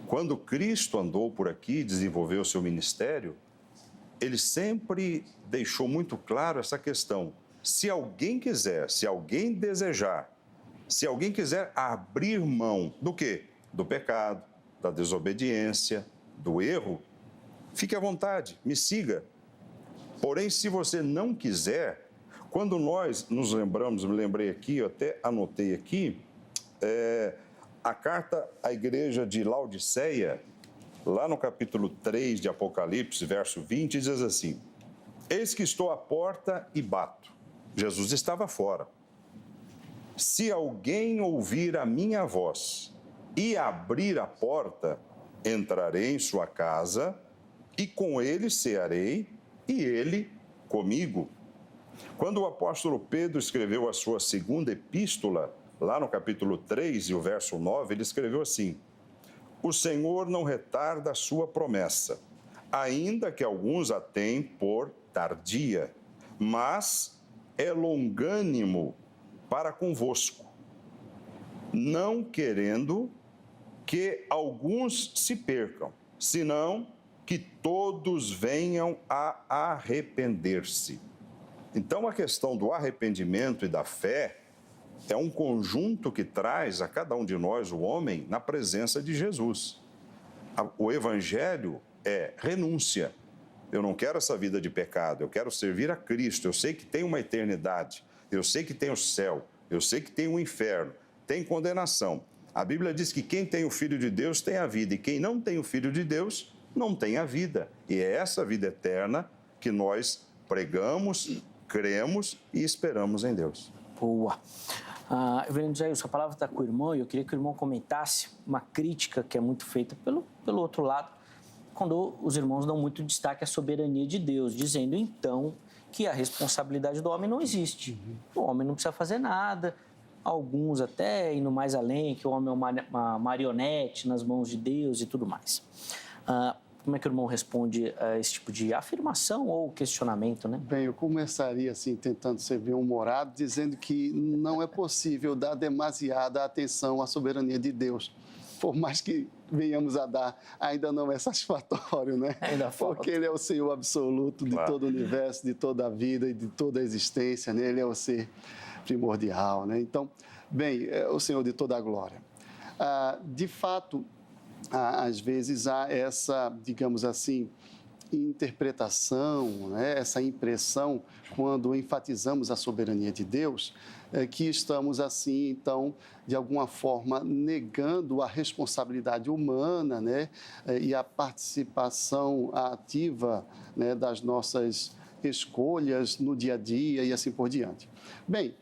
quando Cristo andou por aqui e desenvolveu o seu ministério, ele sempre deixou muito claro essa questão. Se alguém quiser, se alguém desejar, se alguém quiser abrir mão do quê? Do pecado, da desobediência, do erro, fique à vontade, me siga. Porém, se você não quiser, quando nós nos lembramos, me lembrei aqui, eu até anotei aqui, a carta à igreja de Laodiceia, lá no capítulo 3 de Apocalipse, verso 20, diz assim, eis que estou à porta e bato. Jesus estava fora. Se alguém ouvir a minha voz e abrir a porta, entrarei em sua casa e com ele cearei e ele comigo. Quando o apóstolo Pedro escreveu a sua segunda epístola, lá no capítulo 3 e o verso 9, ele escreveu assim, o Senhor não retarda a sua promessa, ainda que alguns a tenham por tardia, mas é longânimo para convosco, não querendo que alguns se percam, senão que todos venham a arrepender-se. Então, a questão do arrependimento e da fé é um conjunto que traz a cada um de nós, o homem, na presença de Jesus. O evangelho é renúncia. Eu não quero essa vida de pecado, eu quero servir a Cristo. Eu sei que tem uma eternidade, eu sei que tem o céu, eu sei que tem o inferno, tem condenação. A Bíblia diz que quem tem o Filho de Deus tem a vida, e quem não tem o Filho de Deus não tem a vida. E é essa vida eterna que nós pregamos, cremos e esperamos em Deus. Boa. Reverendo Jair, sua palavra está com o irmão e eu queria que o irmão comentasse uma crítica que é muito feita pelo outro lado, quando os irmãos dão muito destaque à soberania de Deus, dizendo então que a responsabilidade do homem não existe. O homem não precisa fazer nada, alguns até indo mais além, que o homem é uma marionete nas mãos de Deus e tudo mais. Como é que o irmão responde a esse tipo de afirmação ou questionamento, né? Bem, eu começaria assim, tentando ser bem-humorado, dizendo que não é possível dar demasiada atenção à soberania de Deus. Por mais que venhamos a dar, ainda não é satisfatório, né? Ainda falta. Porque Ele é o Senhor absoluto de todo o universo, de toda a vida e de toda a existência, né? Ele é o ser primordial, né? Então, bem, é o Senhor de toda a glória. De fato, às vezes há essa, digamos assim, interpretação, né? Essa impressão, quando enfatizamos a soberania de Deus, que estamos assim, então, de alguma forma, negando a responsabilidade humana, né? E a participação ativa, né? Das nossas escolhas no dia a dia e assim por diante. Bem,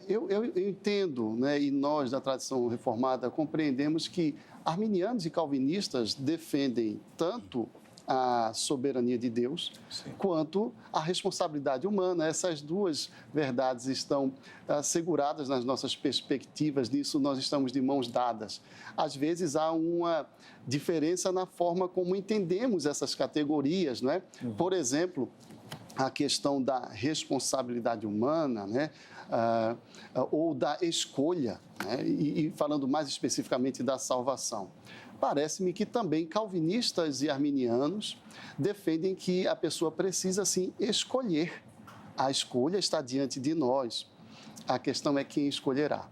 eu entendo, né? E nós da tradição reformada compreendemos que arminianos e calvinistas defendem tanto a soberania de Deus, sim, quanto a responsabilidade humana. Essas duas verdades estão asseguradas nas nossas perspectivas, nisso nós estamos de mãos dadas. Às vezes há uma diferença na forma como entendemos essas categorias, não é? Por exemplo, a questão da responsabilidade humana, né? Ou da escolha, né? E falando mais especificamente da salvação. Parece-me que também calvinistas e arminianos defendem que a pessoa precisa, sim, escolher. A escolha está diante de nós. A questão é quem escolherá.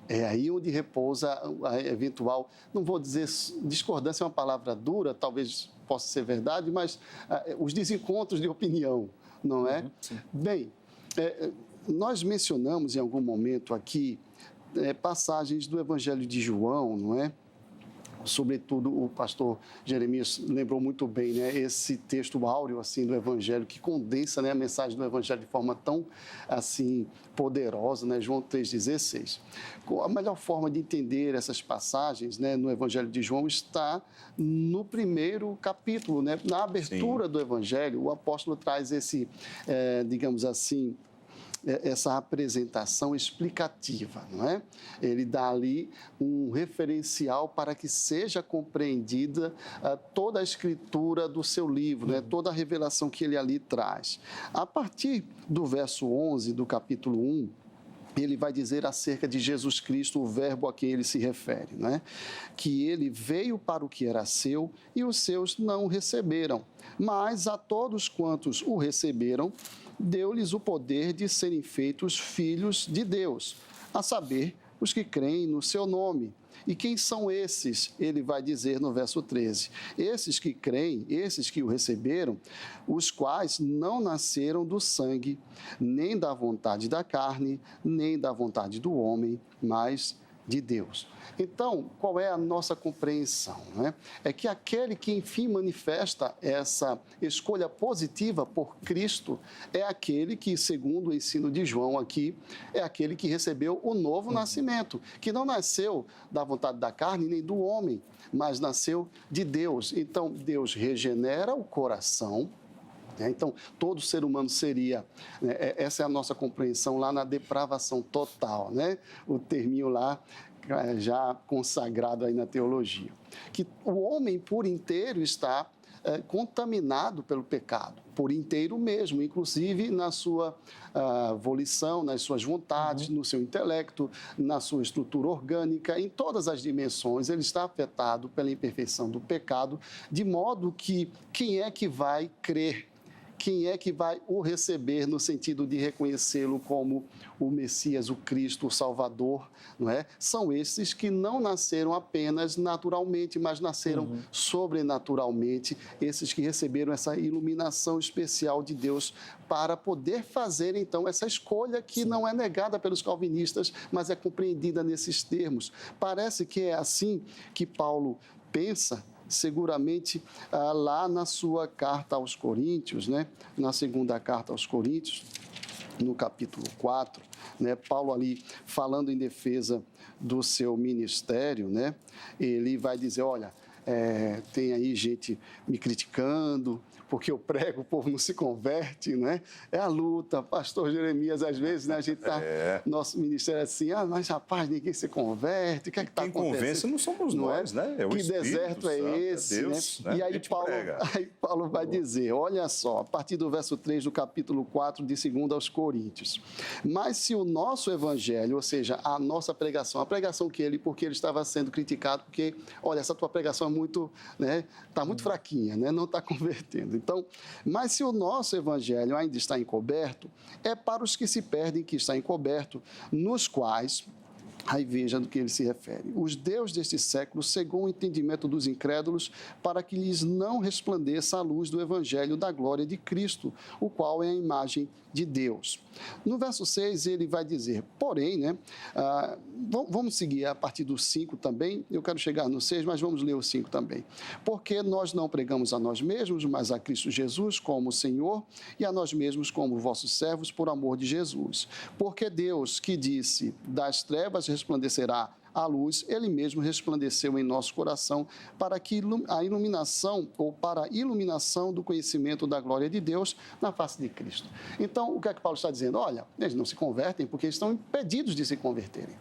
É aí onde repousa a eventual, não vou dizer discordância, é uma palavra dura, talvez possa ser verdade, mas os desencontros de opinião, não é? Bem, nós mencionamos em algum momento aqui passagens do Evangelho de João, não é? Sobretudo o pastor Jeremias lembrou muito bem, né, esse texto áureo assim do Evangelho que condensa, né, a mensagem do Evangelho de forma tão assim poderosa, né, João 3,16. A melhor forma de entender essas passagens, né, no Evangelho de João está no primeiro capítulo, né, na abertura, sim, do Evangelho. O apóstolo traz esse, digamos assim, essa apresentação explicativa, não é? Ele dá ali um referencial para que seja compreendida toda a escritura do seu livro, né? Toda a revelação que ele ali traz. A partir do verso 11 do capítulo 1, ele vai dizer acerca de Jesus Cristo, o verbo a quem ele se refere, né? Que ele veio para o que era seu e os seus não o receberam, mas a todos quantos o receberam, deu-lhes o poder de serem feitos filhos de Deus, a saber, os que creem no seu nome. E quem são esses? Ele vai dizer no verso 13. Esses que creem, esses que o receberam, os quais não nasceram do sangue, nem da vontade da carne, nem da vontade do homem, mas de Deus. Então, qual é a nossa compreensão, né? É que aquele que, enfim, manifesta essa escolha positiva por Cristo é aquele que, segundo o ensino de João aqui, é aquele que recebeu o novo nascimento, que não nasceu da vontade da carne nem do homem, mas nasceu de Deus. Então, Deus regenera o coração. Então, todo ser humano seria, né, essa é a nossa compreensão lá na depravação total, né? O terminho lá já consagrado aí na teologia. Que o homem por inteiro está contaminado pelo pecado, por inteiro mesmo, inclusive na sua volição, nas suas vontades, no seu intelecto, na sua estrutura orgânica, em todas as dimensões, ele está afetado pela imperfeição do pecado, de modo que quem é que vai crer? quem é que vai o receber no sentido de reconhecê-lo como o Messias, o Cristo, o Salvador, não é? São esses que não nasceram apenas naturalmente, mas nasceram sobrenaturalmente, esses que receberam essa iluminação especial de Deus para poder fazer, então, essa escolha que não é negada pelos calvinistas, mas é compreendida nesses termos. Parece que é assim que Paulo pensa, seguramente lá na sua carta aos Coríntios, né? Na segunda carta aos Coríntios, no capítulo 4, né? Paulo ali falando em defesa do seu ministério, né? Ele vai dizer, olha, tem aí gente me criticando, porque eu prego, o povo não se converte, né? É a luta, pastor Jeremias, às vezes, né, a gente está, nosso ministério é assim, mas rapaz, ninguém se converte, o que é que está acontecendo? Quem convence não somos nós, né? É o que Espírito deserto é Santo, esse, Deus, né? E aí Paulo vai dizer, olha só, a partir do verso 3 do capítulo 4 de 2 aos Coríntios, mas se o nosso evangelho, ou seja, a nossa pregação, a pregação porque ele estava sendo criticado, porque, olha, essa tua pregação é muito, né, está muito fraquinha, né? Não está convertendo. Então, mas se o nosso evangelho ainda está encoberto, é para os que se perdem que está encoberto, nos quais, aí veja do que ele se refere, os deuses deste século cegou o entendimento dos incrédulos para que lhes não resplandeça a luz do evangelho da glória de Cristo, o qual é a imagem de Deus. No verso 6 ele vai dizer, porém, né, vamos seguir a partir do 5 também, eu quero chegar no 6, mas vamos ler o 5 também. Porque nós não pregamos a nós mesmos, mas a Cristo Jesus como Senhor e a nós mesmos como vossos servos por amor de Jesus. Porque Deus que disse, das trevas resplandecerá a luz, ele mesmo resplandeceu em nosso coração para que a iluminação, ou para a iluminação do conhecimento da glória de Deus na face de Cristo. Então, o que é que Paulo está dizendo? Olha, eles não se convertem porque eles estão impedidos de se converterem.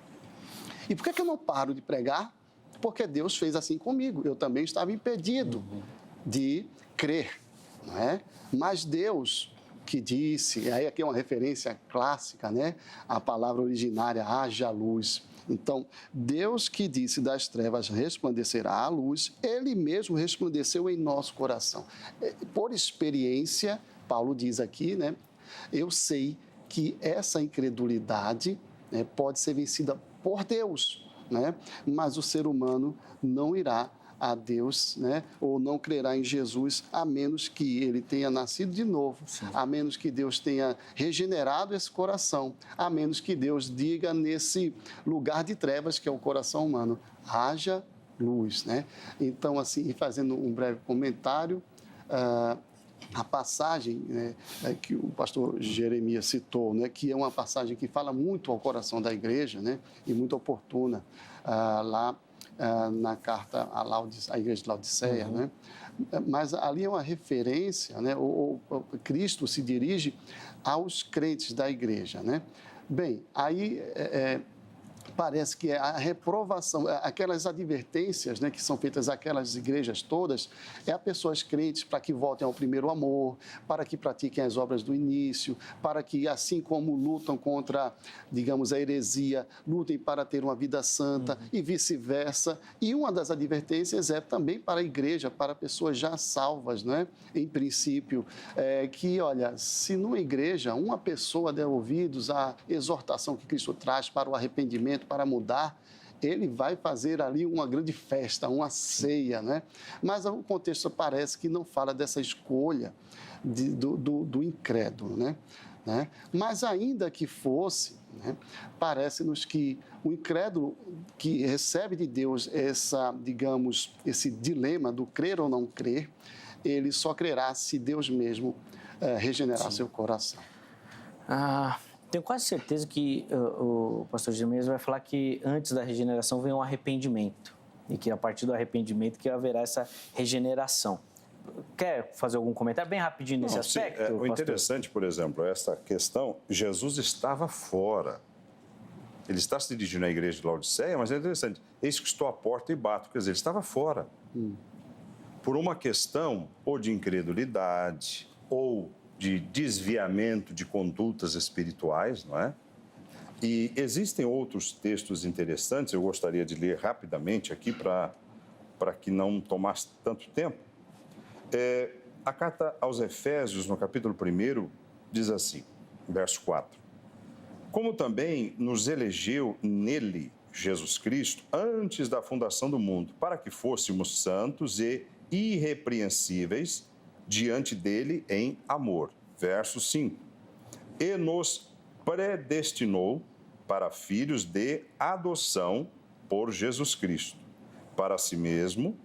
E por que eu não paro de pregar? Porque Deus fez assim comigo. Eu também estava impedido de crer, não é? Mas Deus que disse, e aí aqui é uma referência clássica, né? A palavra originária, haja luz. Então, Deus que disse das trevas resplandecerá a luz, ele mesmo resplandeceu em nosso coração. Por experiência, Paulo diz aqui, né? Eu sei que essa incredulidade, né, pode ser vencida por Deus, né? Mas o ser humano não irá a Deus, né? Ou não crerá em Jesus, a menos que ele tenha nascido de novo, a menos que Deus tenha regenerado esse coração, a menos que Deus diga nesse lugar de trevas que é o coração humano, haja luz, né? Então, assim, fazendo um breve comentário, a passagem, né, que o pastor Jeremias citou, né, que é uma passagem que fala muito ao coração da igreja, né, e muito oportuna lá na carta à igreja de Laodiceia, né? Mas ali é uma referência, né? O Cristo se dirige aos crentes da igreja, né? Bem, aí parece que a reprovação, aquelas advertências, né, que são feitas àquelas igrejas todas, é a pessoas crentes para que voltem ao primeiro amor, para que pratiquem as obras do início, para que, assim como lutam contra, digamos, a heresia, lutem para ter uma vida santa e vice-versa. E uma das advertências é também para a igreja, para pessoas já salvas, né? Em princípio, que, olha, se numa igreja uma pessoa der ouvidos à exortação que Cristo traz para o arrependimento, para mudar, ele vai fazer ali uma grande festa, uma ceia, né? Mas o contexto parece que não fala dessa escolha do incrédulo, né? Mas ainda que fosse, né, parece-nos que o incrédulo que recebe de Deus esse dilema do crer ou não crer, ele só crerá se Deus mesmo regenerar seu coração. Tenho quase certeza que o pastor Jeremias vai falar que antes da regeneração vem um arrependimento e que a partir do arrependimento que haverá essa regeneração. Quer fazer algum comentário bem rapidinho nesse aspecto? O interessante, por exemplo, essa questão, Jesus estava fora. Ele está se dirigindo à igreja de Laodiceia, mas é interessante, eis que estou à porta e bato, quer dizer, ele estava fora. Por uma questão ou de incredulidade ou de desviamento de condutas espirituais, não é? E existem outros textos interessantes, eu gostaria de ler rapidamente aqui para que não tomasse tanto tempo. A carta aos Efésios, no capítulo 1, diz assim, verso 4. Como também nos elegeu nele, Jesus Cristo, antes da fundação do mundo, para que fôssemos santos e irrepreensíveis diante dele em amor. Verso 5. E nos predestinou para filhos de adoção por Jesus Cristo, para si mesmo,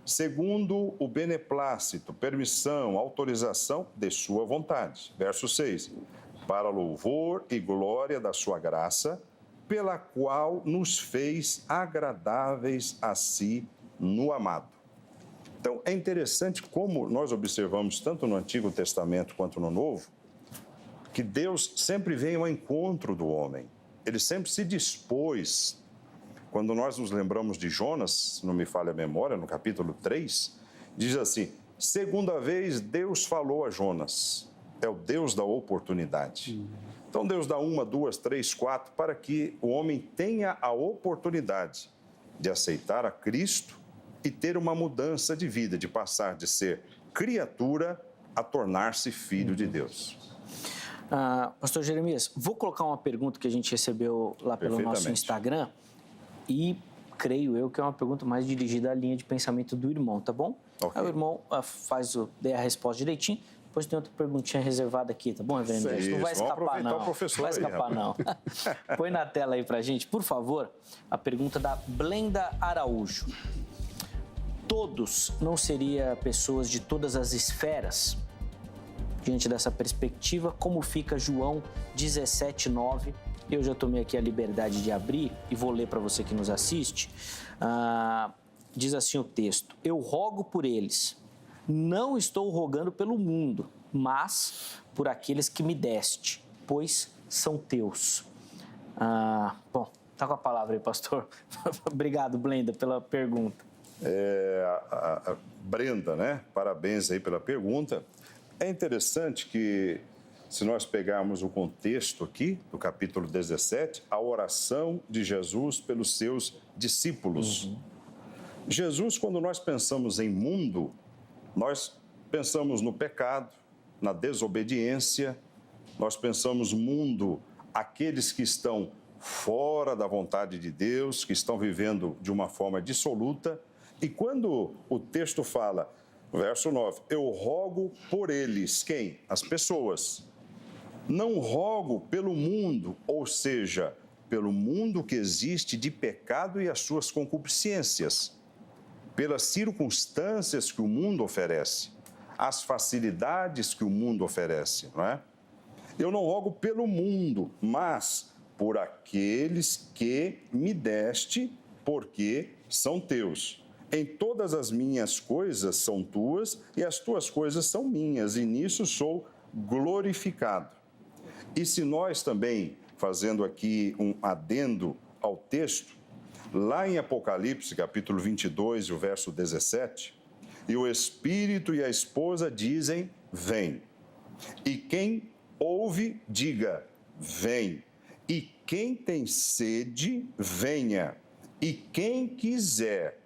segundo o beneplácito, permissão, autorização de sua vontade. Verso 6. Para louvor e glória da sua graça, pela qual nos fez agradáveis a si no amado. Então, é interessante como nós observamos, tanto no Antigo Testamento quanto no Novo, que Deus sempre vem ao encontro do homem. Ele sempre se dispôs. Quando nós nos lembramos de Jonas, se não me falha a memória, no capítulo 3, diz assim, segunda vez Deus falou a Jonas. É o Deus da oportunidade. Então Deus dá 1, 2, 3, 4, para que o homem tenha a oportunidade de aceitar a Cristo e ter uma mudança de vida, de passar de ser criatura a tornar-se filho de Deus. Pastor Jeremias, vou colocar uma pergunta que a gente recebeu lá pelo nosso Instagram e creio eu que é uma pergunta mais dirigida à linha de pensamento do irmão, tá bom? Okay. Aí o irmão dê a resposta direitinho, depois tem outra perguntinha reservada aqui, tá bom, Reverendo? Não vai escapar não, não vai escapar não. Põe na tela aí pra gente, por favor, a pergunta da Blenda Araújo. Todos não seria pessoas de todas as esferas? Diante dessa perspectiva, como fica João 17:9? Eu já tomei aqui a liberdade de abrir e vou ler para você que nos assiste. Diz assim o texto: eu rogo por eles, não estou rogando pelo mundo, mas por aqueles que me deste, pois são teus. Bom, tá com a palavra aí, pastor. Obrigado, Blenda, pela pergunta. Brenda, né? Parabéns aí pela pergunta. É interessante que, se nós pegarmos o contexto aqui, do capítulo 17, a oração de Jesus pelos seus discípulos. Jesus, quando nós pensamos em mundo, nós pensamos no pecado, na desobediência, nós pensamos mundo, aqueles que estão fora da vontade de Deus, que estão vivendo de uma forma dissoluta. E quando o texto fala, verso 9, eu rogo por eles, quem? As pessoas. Não rogo pelo mundo, ou seja, pelo mundo que existe de pecado e as suas concupiscências, pelas circunstâncias que o mundo oferece, as facilidades que o mundo oferece, não é? Eu não rogo pelo mundo, mas por aqueles que me deste, porque são teus. Em todas as minhas coisas são tuas e as tuas coisas são minhas, e nisso sou glorificado. E se nós também, fazendo aqui um adendo ao texto, lá em Apocalipse, capítulo 22, o verso 17, e o Espírito e a esposa dizem, vem. E quem ouve, diga, vem. E quem tem sede, venha. E quem quiser,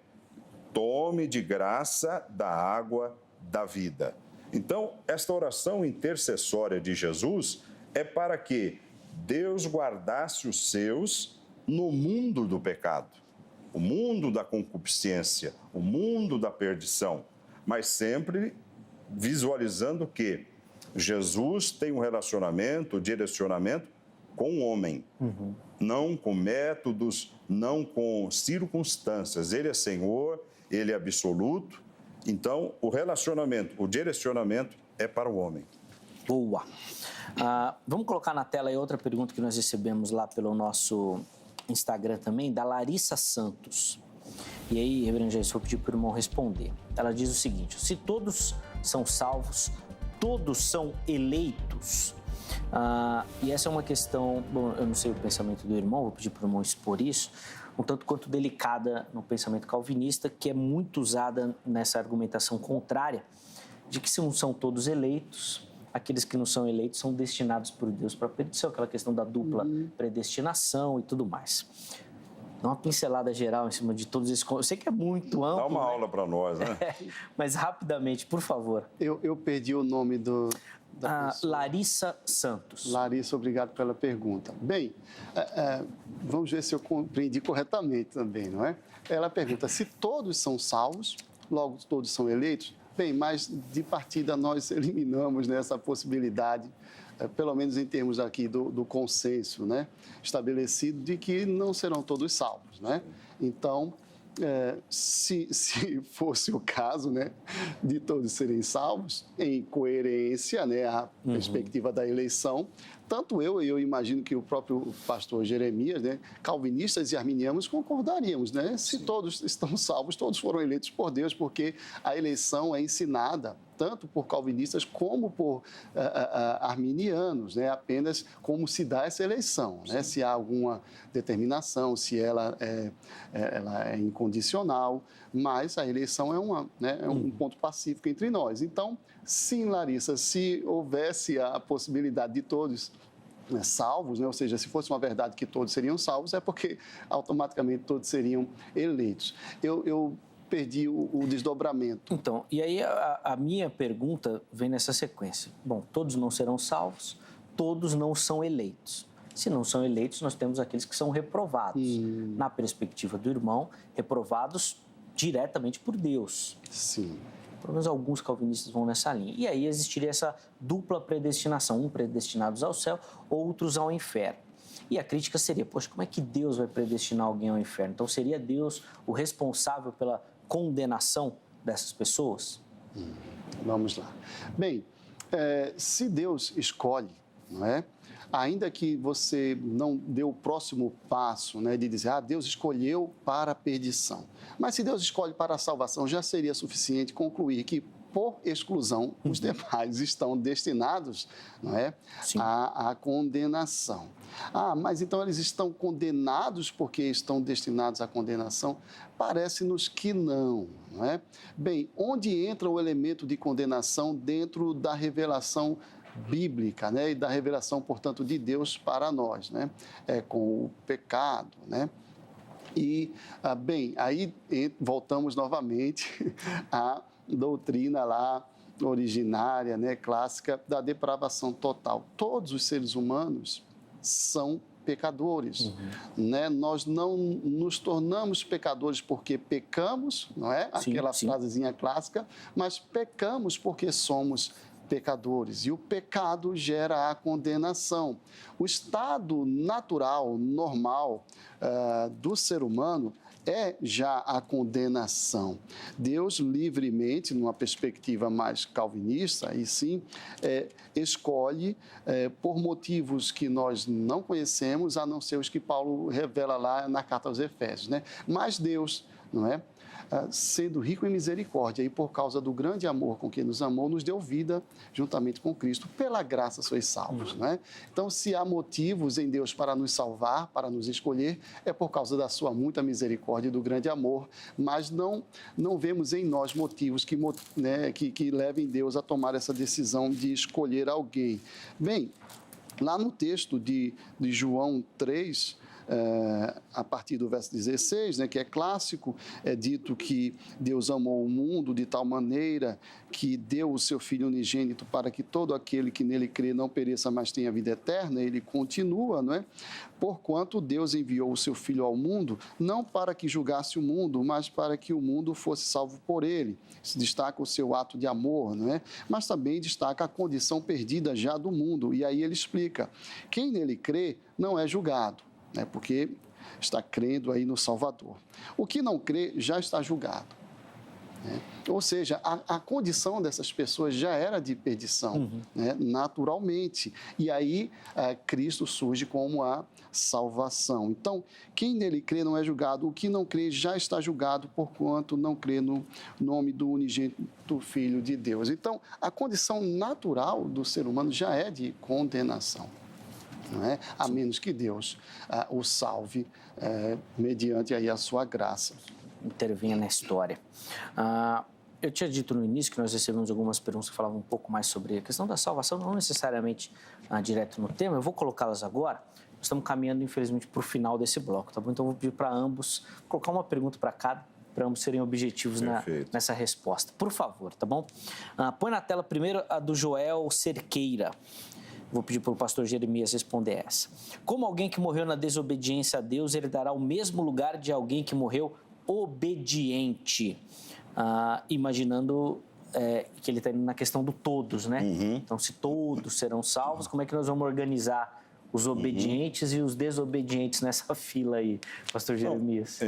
tome de graça da água da vida. Então, esta oração intercessória de Jesus é para que Deus guardasse os seus no mundo do pecado, o mundo da concupiscência, o mundo da perdição, mas sempre visualizando que Jesus tem um relacionamento, direcionamento com o homem, não com métodos, não com circunstâncias. Ele é Senhor, Ele é absoluto, então o relacionamento, o direcionamento é para o homem. Boa! Vamos colocar na tela aí outra pergunta que nós recebemos lá pelo nosso Instagram também, da Larissa Santos. E aí, Reverendo Jair, vou pedir para o irmão responder. Ela diz o seguinte: se todos são salvos, todos são eleitos? E essa é uma questão, bom, eu não sei o pensamento do irmão, vou pedir para o irmão expor isso, um tanto quanto delicada no pensamento calvinista, que é muito usada nessa argumentação contrária, de que se não são todos eleitos, aqueles que não são eleitos são destinados por Deus para a perdição, aquela questão da dupla predestinação e tudo mais. Dá uma pincelada geral em cima de todos esses... Eu sei que é muito amplo. Dá uma aula para nós, né? Mas rapidamente, por favor. Eu perdi o nome da pessoa. Larissa Santos. Larissa, obrigado pela pergunta. Bem, vamos ver se eu compreendi corretamente também, não é? Ela pergunta se todos são salvos, logo todos são eleitos. Bem, mas de partida nós eliminamos, né, essa possibilidade, pelo menos em termos aqui do consenso, né, estabelecido de que não serão todos salvos, né? Então, se fosse o caso, né, de todos serem salvos, em coerência, né, à perspectiva da eleição, tanto eu imagino que o próprio pastor Jeremias, né, calvinistas e arminianos concordariamos, né? Se todos estão salvos, todos foram eleitos por Deus, porque a eleição é ensinada tanto por calvinistas como por arminianos, né? Apenas como se dá essa eleição, né? Se há alguma determinação, se ela é incondicional, mas a eleição é um ponto pacífico entre nós. Então, sim, Larissa, se houvesse a possibilidade de todos salvos, né? Ou seja, se fosse uma verdade que todos seriam salvos, é porque automaticamente todos seriam eleitos. Eu perdi o desdobramento. Então, e aí a minha pergunta vem nessa sequência. Bom, todos não serão salvos, todos não são eleitos. Se não são eleitos, nós temos aqueles que são reprovados. Na perspectiva do irmão, reprovados diretamente por Deus. Sim. Pelo menos alguns calvinistas vão nessa linha. E aí existiria essa dupla predestinação, predestinados ao céu, outros ao inferno. E a crítica seria, poxa, como é que Deus vai predestinar alguém ao inferno? Então seria Deus o responsável pela condenação dessas pessoas? Vamos lá. Bem, se Deus escolhe, não é? Ainda que você não dê o próximo passo, né, de dizer, Deus escolheu para a perdição. Mas se Deus escolhe para a salvação, já seria suficiente concluir que, por exclusão, os demais estão destinados, não é, à condenação. Mas então eles estão condenados porque estão destinados à condenação? Parece-nos que não é? Bem, onde entra o elemento de condenação dentro da revelação bíblica, né, e da revelação, portanto, de Deus para nós, né, com o pecado, né? E, bem, aí voltamos novamente à doutrina lá originária, né, clássica, da depravação total. Todos os seres humanos são pecadores, né? Nós não nos tornamos pecadores porque pecamos, não é? Aquela frasezinha clássica, mas pecamos porque somos pecadores, e o pecado gera a condenação. O estado natural, normal do ser humano é já a condenação. Deus livremente, numa perspectiva mais calvinista, e sim, escolhe por motivos que nós não conhecemos, a não ser os que Paulo revela lá na carta aos Efésios, né? Mas Deus, não é? Sendo rico em misericórdia e por causa do grande amor com que nos amou, nos deu vida juntamente com Cristo. Pela graça sois salvos, não é? Então, se há motivos em Deus para nos salvar, para nos escolher, é por causa da sua muita misericórdia e do grande amor, mas não vemos em nós motivos que levem Deus a tomar essa decisão de escolher alguém. Bem, lá no texto de João 3, a partir do verso 16, né, que é clássico, é dito que Deus amou o mundo de tal maneira que deu o seu Filho unigênito para que todo aquele que nele crê não pereça, mas tenha vida eterna. Ele continua, não é? Porquanto Deus enviou o seu Filho ao mundo, não para que julgasse o mundo, mas para que o mundo fosse salvo por ele. Se destaca o seu ato de amor, não é? Mas também destaca a condição perdida já do mundo. E aí ele explica, quem nele crê não é julgado, né, porque está crendo aí no Salvador. O que não crê já está julgado, né? Ou seja, a condição dessas pessoas já era de perdição, né, naturalmente. E aí Cristo surge como a salvação. Então, quem nele crê não é julgado, o que não crê já está julgado, porquanto não crê no nome do unigênito Filho de Deus. Então, a condição natural do ser humano já é de condenação. Não é? A menos que Deus o salve mediante aí a sua graça. Intervenha na história. Eu tinha dito no início que nós recebemos algumas perguntas que falavam um pouco mais sobre a questão da salvação, não necessariamente direto no tema, eu vou colocá-las agora. estamos caminhando, infelizmente, para o final desse bloco, tá bom? Então, eu vou pedir para ambos colocar uma pergunta para cada, para ambos serem objetivos nessa resposta. Por favor, tá bom? Põe na tela primeiro a do Joel Cerqueira. Vou pedir para o pastor Jeremias responder essa. Como alguém que morreu na desobediência a Deus, ele dará o mesmo lugar de alguém que morreu obediente? Imaginando que ele está indo na questão do todos, né? Então, se todos serão salvos, como é que nós vamos organizar os obedientes e os desobedientes nessa fila aí, pastor Jeremias?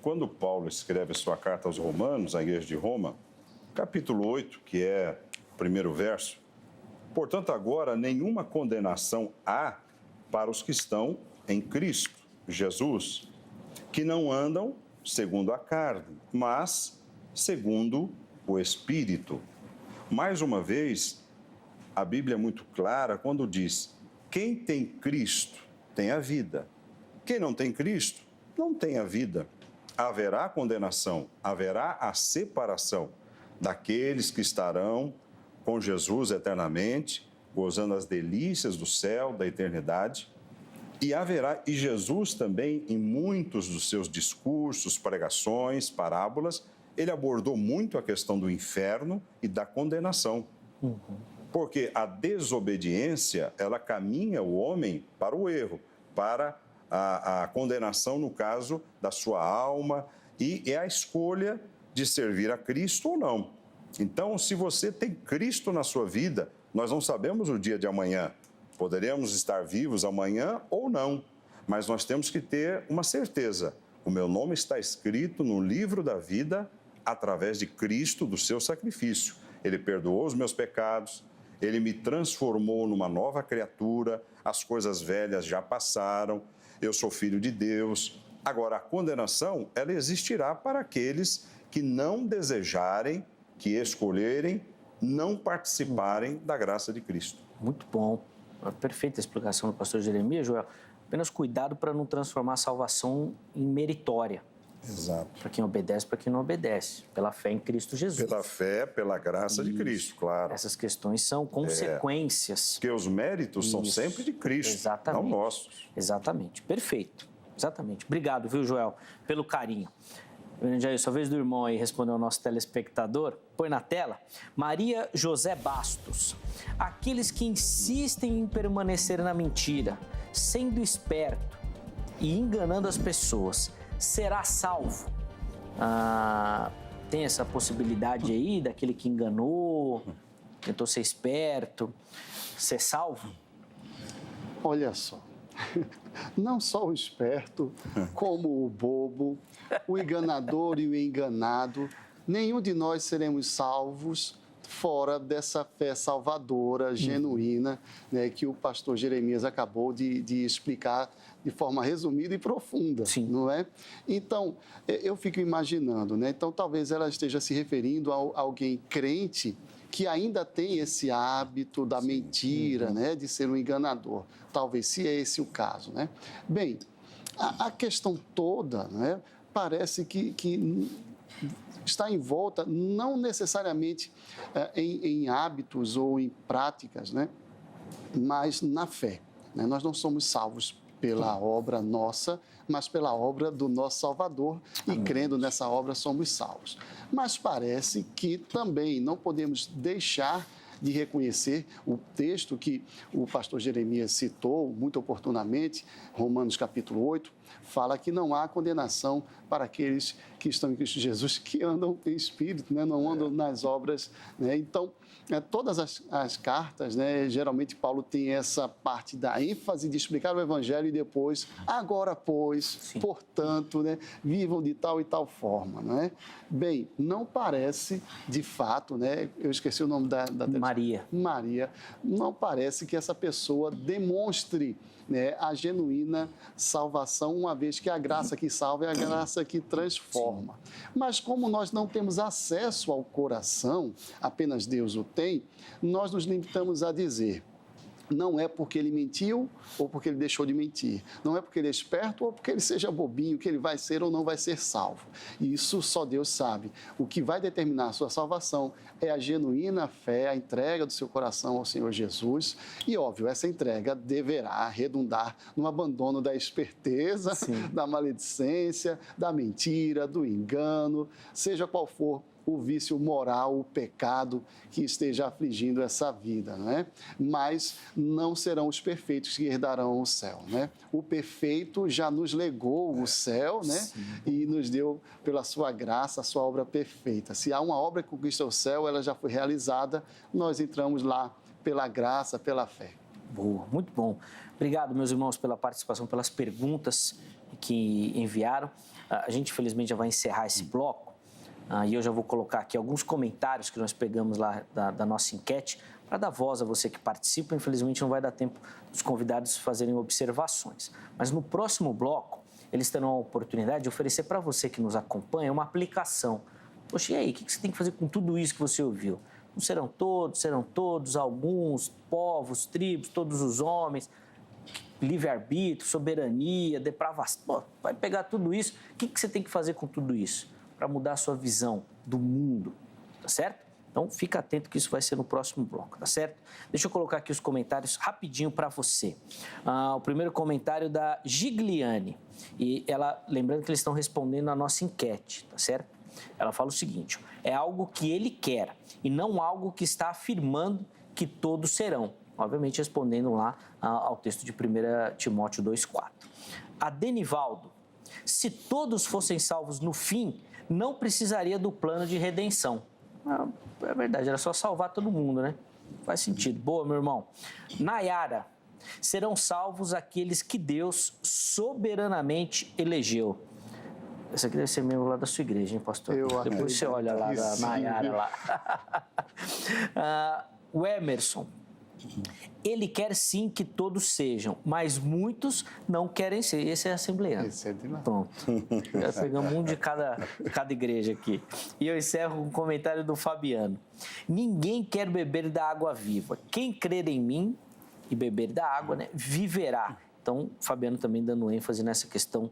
Quando Paulo escreve sua carta aos Romanos, à igreja de Roma, capítulo 8, que é o primeiro verso, portanto, agora nenhuma condenação há para os que estão em Cristo Jesus, que não andam segundo a carne, mas segundo o Espírito. Mais uma vez, a Bíblia é muito clara quando diz: quem tem Cristo tem a vida. Quem não tem Cristo não tem a vida. Haverá condenação, haverá a separação daqueles que estarão com Jesus eternamente, gozando as delícias do céu, da eternidade. E Jesus também, em muitos dos seus discursos, pregações, parábolas, ele abordou muito a questão do inferno e da condenação. Porque a desobediência, ela caminha o homem para o erro, para a condenação, no caso da sua alma, e é a escolha de servir a Cristo ou não. Então, se você tem Cristo na sua vida, nós não sabemos o dia de amanhã. Poderemos estar vivos amanhã ou não, mas nós temos que ter uma certeza. O meu nome está escrito no livro da vida através de Cristo, do seu sacrifício. Ele perdoou os meus pecados, ele me transformou numa nova criatura, as coisas velhas já passaram, eu sou filho de Deus. Agora, a condenação, ela existirá para aqueles que não desejarem, que escolherem, não participarem da graça de Cristo. Muito bom. Perfeita a explicação do pastor Jeremias, Joel. Apenas cuidado para não transformar a salvação em meritória. Exato. Para quem obedece, para quem não obedece. Pela fé em Cristo Jesus. Pela fé, pela graça de Cristo, claro. Essas questões são consequências. Porque os méritos são sempre de Cristo, exatamente, não nossos. Exatamente. Perfeito. Exatamente. Obrigado, viu, Joel, pelo carinho. Jair, sua vez do irmão aí responder ao nosso telespectador. Põe na tela. Maria José Bastos. Aqueles que insistem em permanecer na mentira, sendo esperto e enganando as pessoas, será salvo? Tem essa possibilidade aí daquele que enganou, tentou ser esperto, ser salvo? Olha só, não só o esperto, como o bobo, o enganador e o enganado, nenhum de nós seremos salvos fora dessa fé salvadora, genuína, né, que o pastor Jeremias acabou de explicar de forma resumida e profunda, não é? Então, eu fico imaginando, né? Então, talvez ela esteja se referindo a alguém crente que ainda tem esse hábito da mentira, né, de ser um enganador. Talvez, se é esse o caso, né? Bem, a questão toda, né, parece que está em volta, não necessariamente em hábitos ou em práticas, né, mas na fé, né? Nós não somos salvos pela obra nossa, mas pela obra do nosso Salvador, e crendo nessa obra somos salvos. Mas parece que também não podemos deixar de reconhecer o texto que o pastor Jeremias citou muito oportunamente, Romanos capítulo 8, fala que não há condenação para aqueles que estão em Cristo Jesus, que andam em espírito, né? Não andam nas obras, né? Então, todas as cartas, né, geralmente Paulo tem essa parte da ênfase de explicar o Evangelho e depois, agora pois, portanto, né, vivam de tal e tal forma, né? Bem, não parece, de fato, né, eu esqueci o nome da Maria, não parece que essa pessoa demonstre, né, a genuína salvação, uma vez que a graça que salva é a graça que transforma. Mas como nós não temos acesso ao coração, apenas Deus o tem, nós nos limitamos a dizer: Não é porque ele mentiu ou porque ele deixou de mentir. Não é porque ele é esperto ou porque ele seja bobinho que ele vai ser ou não vai ser salvo. E isso só Deus sabe. O que vai determinar a sua salvação é a genuína fé, a entrega do seu coração ao Senhor Jesus. E, óbvio, essa entrega deverá redundar no abandono da esperteza, da maledicência, da mentira, do engano, seja qual for o vício moral, o pecado que esteja afligindo essa vida, né? Mas não serão os perfeitos que herdarão o céu, né? O perfeito já nos legou o céu, né? E nos deu, pela sua graça, a sua obra perfeita. Se há uma obra que conquista o céu, ela já foi realizada, nós entramos lá pela graça, pela fé. Boa, muito bom. Obrigado, meus irmãos, pela participação, pelas perguntas que enviaram. A gente, infelizmente, já vai encerrar esse bloco. E eu já vou colocar aqui alguns comentários que nós pegamos lá da nossa enquete para dar voz a você que participa. Infelizmente, não vai dar tempo dos convidados fazerem observações. Mas no próximo bloco, eles terão a oportunidade de oferecer para você que nos acompanha uma aplicação. Poxa, e aí, o que você tem que fazer com tudo isso que você ouviu? Não serão todos, alguns, povos, tribos, todos os homens, livre-arbítrio, soberania, depravação. Pô, vai pegar tudo isso. O que você tem que fazer com tudo isso para mudar a sua visão do mundo, tá certo? Então, fica atento que isso vai ser no próximo bloco, tá certo? Deixa eu colocar aqui os comentários rapidinho para você. O primeiro comentário da Gigliane, e ela, lembrando que eles estão respondendo a nossa enquete, tá certo? Ela fala o seguinte: é algo que ele quer e não algo que está afirmando que todos serão. Obviamente, respondendo lá ao texto de 1 Timóteo 2,4. A Denivaldo: se todos fossem salvos no fim, não precisaria do plano de redenção. É verdade, era só salvar todo mundo, né? Faz sentido. Boa, meu irmão. Nayara: serão salvos aqueles que Deus soberanamente elegeu. Essa aqui deve ser membro lá da sua igreja, hein, pastor? Depois você olha lá da Nayara lá. O Emerson: ele quer sim que todos sejam, mas muitos não querem ser. Esse é assembleano. Esse é demais. Pronto. Já pegamos um de cada igreja aqui. E eu encerro com um comentário do Fabiano: ninguém quer beber da água viva. Quem crer em mim e beber da água, né, viverá. Então, o Fabiano também dando ênfase nessa questão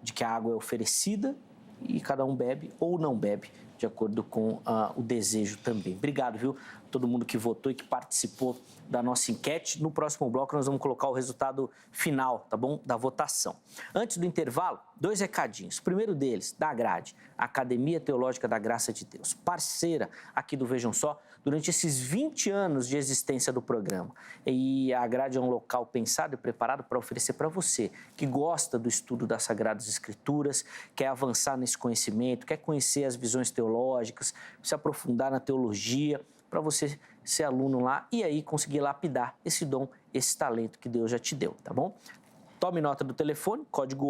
de que a água é oferecida e cada um bebe ou não bebe, de acordo com o desejo também. Obrigado, viu? Todo mundo que votou e que participou da nossa enquete. No próximo bloco nós vamos colocar o resultado final, tá bom? Da votação. Antes do intervalo, 2 recadinhos. O primeiro deles, da Grade, a Academia Teológica da Graça de Deus, parceira aqui do Vejam Só, durante esses 20 anos de existência do programa. E a Grade é um local pensado e preparado para oferecer para você que gosta do estudo das Sagradas Escrituras, quer avançar nesse conhecimento, quer conhecer as visões teológicas, se aprofundar na teologia, para você ser aluno lá e aí conseguir lapidar esse dom, esse talento que Deus já te deu, tá bom? Tome nota do telefone, código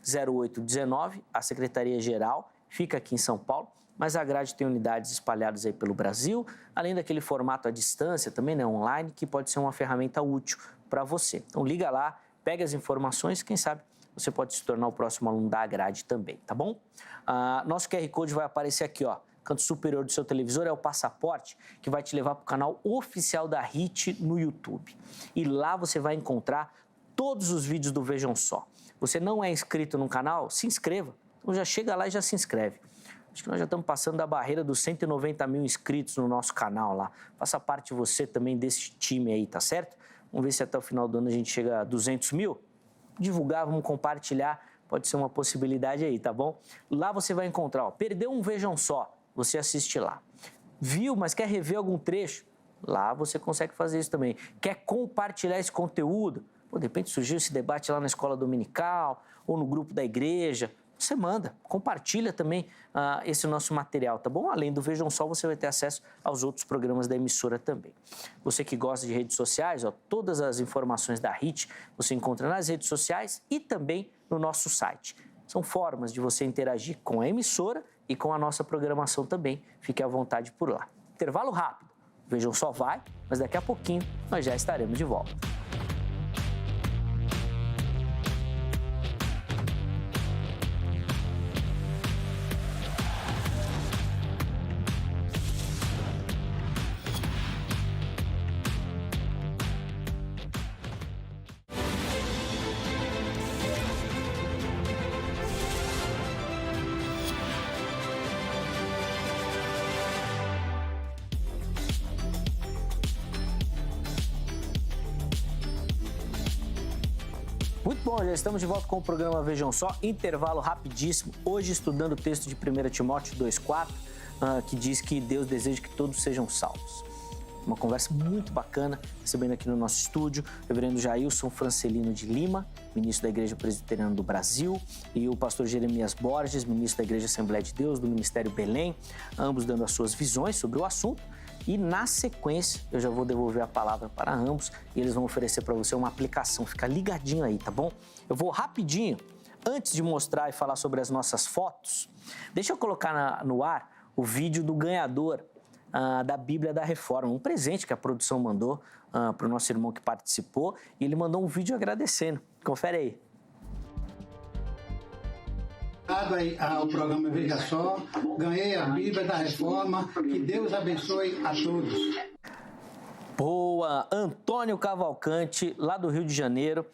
11-3115-0819, a Secretaria-Geral fica aqui em São Paulo, mas a Grade tem unidades espalhadas aí pelo Brasil, além daquele formato à distância também, né, online, que pode ser uma ferramenta útil para você. Então liga lá, pega as informações, quem sabe você pode se tornar o próximo aluno da Grade também, tá bom? Nosso QR Code vai aparecer aqui, ó. Canto superior do seu televisor é o passaporte que vai te levar para o canal oficial da HIT no YouTube. E lá você vai encontrar todos os vídeos do Vejam Só. Você não é inscrito no canal? Se inscreva. Então já chega lá e já se inscreve. Acho que nós já estamos passando da barreira dos 190 mil inscritos no nosso canal lá. Faça parte você também desse time aí, tá certo? Vamos ver se até o final do ano a gente chega a 200 mil. Divulgar, vamos compartilhar, pode ser uma possibilidade aí, tá bom? Lá você vai encontrar, ó, perdeu um Vejam Só, você assiste lá. Viu, mas quer rever algum trecho? Lá você consegue fazer isso também. Quer compartilhar esse conteúdo? Pô, de repente surgiu esse debate lá na escola dominical ou no grupo da igreja. Você manda, compartilha também esse nosso material, tá bom? Além do Vejam Só, você vai ter acesso aos outros programas da emissora também. Você que gosta de redes sociais, ó, todas as informações da HIT você encontra nas redes sociais e também no nosso site. São formas de você interagir com a emissora e com a nossa programação também. Fique à vontade por lá. Intervalo rápido. Vejam Só vai, mas daqui a pouquinho nós já estaremos de volta. Muito bom, já estamos de volta com o programa Vejam Só, intervalo rapidíssimo. Hoje estudando o texto de 1 Timóteo 2,4, que diz que Deus deseja que todos sejam salvos. Uma conversa muito bacana, recebendo aqui no nosso estúdio o reverendo Jailson Francelino de Lima, ministro da Igreja Presbiteriana do Brasil, e o pastor Jeremias Borges, ministro da Igreja Assembleia de Deus, do Ministério Belém, ambos dando as suas visões sobre o assunto. E na sequência, eu já vou devolver a palavra para ambos e eles vão oferecer para você uma aplicação. Fica ligadinho aí, tá bom? Eu vou rapidinho, antes de mostrar e falar sobre as nossas fotos, deixa eu colocar no ar o vídeo do ganhador da Bíblia da Reforma, um presente que a produção mandou para o nosso irmão que participou, e ele mandou um vídeo agradecendo. Confere aí. Aí ao programa Veja Só, ganhei a Bíblia da Reforma, que Deus abençoe a todos. Boa! Antônio Cavalcante, lá do Rio de Janeiro,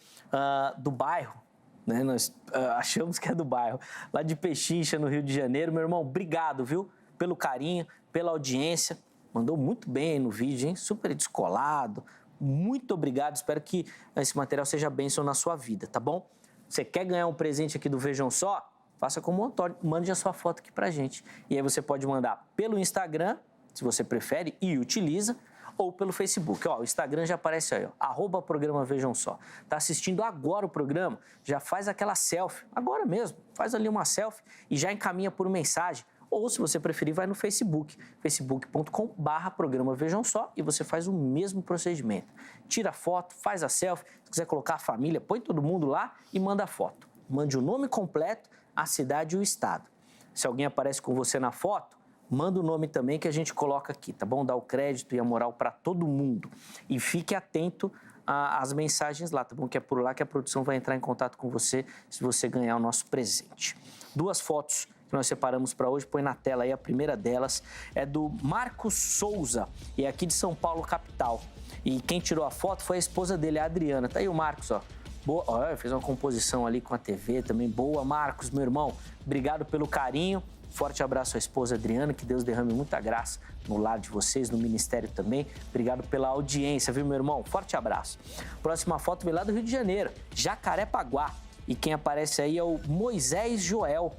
do bairro, né? Nós achamos que é do bairro, lá de Pechincha, no Rio de Janeiro. Meu irmão, obrigado, viu? Pelo carinho, pela audiência. Mandou muito bem aí no vídeo, hein? Super descolado. Muito obrigado. Espero que esse material seja bênção na sua vida, tá bom? Você quer ganhar um presente aqui do Vejam Só? Faça como o Antônio, mande a sua foto aqui pra gente. E aí você pode mandar pelo Instagram, se você prefere e utiliza, ou pelo Facebook. Ó, o Instagram já aparece aí, ó, @programa Vejam Só. Tá assistindo agora o programa? Já faz aquela selfie, agora mesmo, faz ali uma selfie e já encaminha por mensagem. Ou, se você preferir, vai no Facebook, facebook.com/programa Vejam Só, e você faz o mesmo procedimento. Tira a foto, faz a selfie, se quiser colocar a família, põe todo mundo lá e manda a foto. Mande o nome completo, a cidade e o estado. Se alguém aparece com você na foto, manda o nome também que a gente coloca aqui, tá bom? Dá o crédito e a moral para todo mundo. E fique atento às mensagens lá, tá bom? Que é por lá que a produção vai entrar em contato com você se você ganhar o nosso presente. 2 fotos que nós separamos para hoje, põe na tela aí. A primeira delas é do Marcos Souza, e é aqui de São Paulo, capital. E quem tirou a foto foi a esposa dele, a Adriana. Tá aí o Marcos, ó. Boa, ó, fez uma composição ali com a TV também. Boa, Marcos, meu irmão. Obrigado pelo carinho. Forte abraço à esposa Adriana, que Deus derrame muita graça no lar de vocês, no ministério também. Obrigado pela audiência, viu, meu irmão? Forte abraço. Próxima foto veio lá do Rio de Janeiro, Jacarepaguá. E quem aparece aí é o Moisés Joel,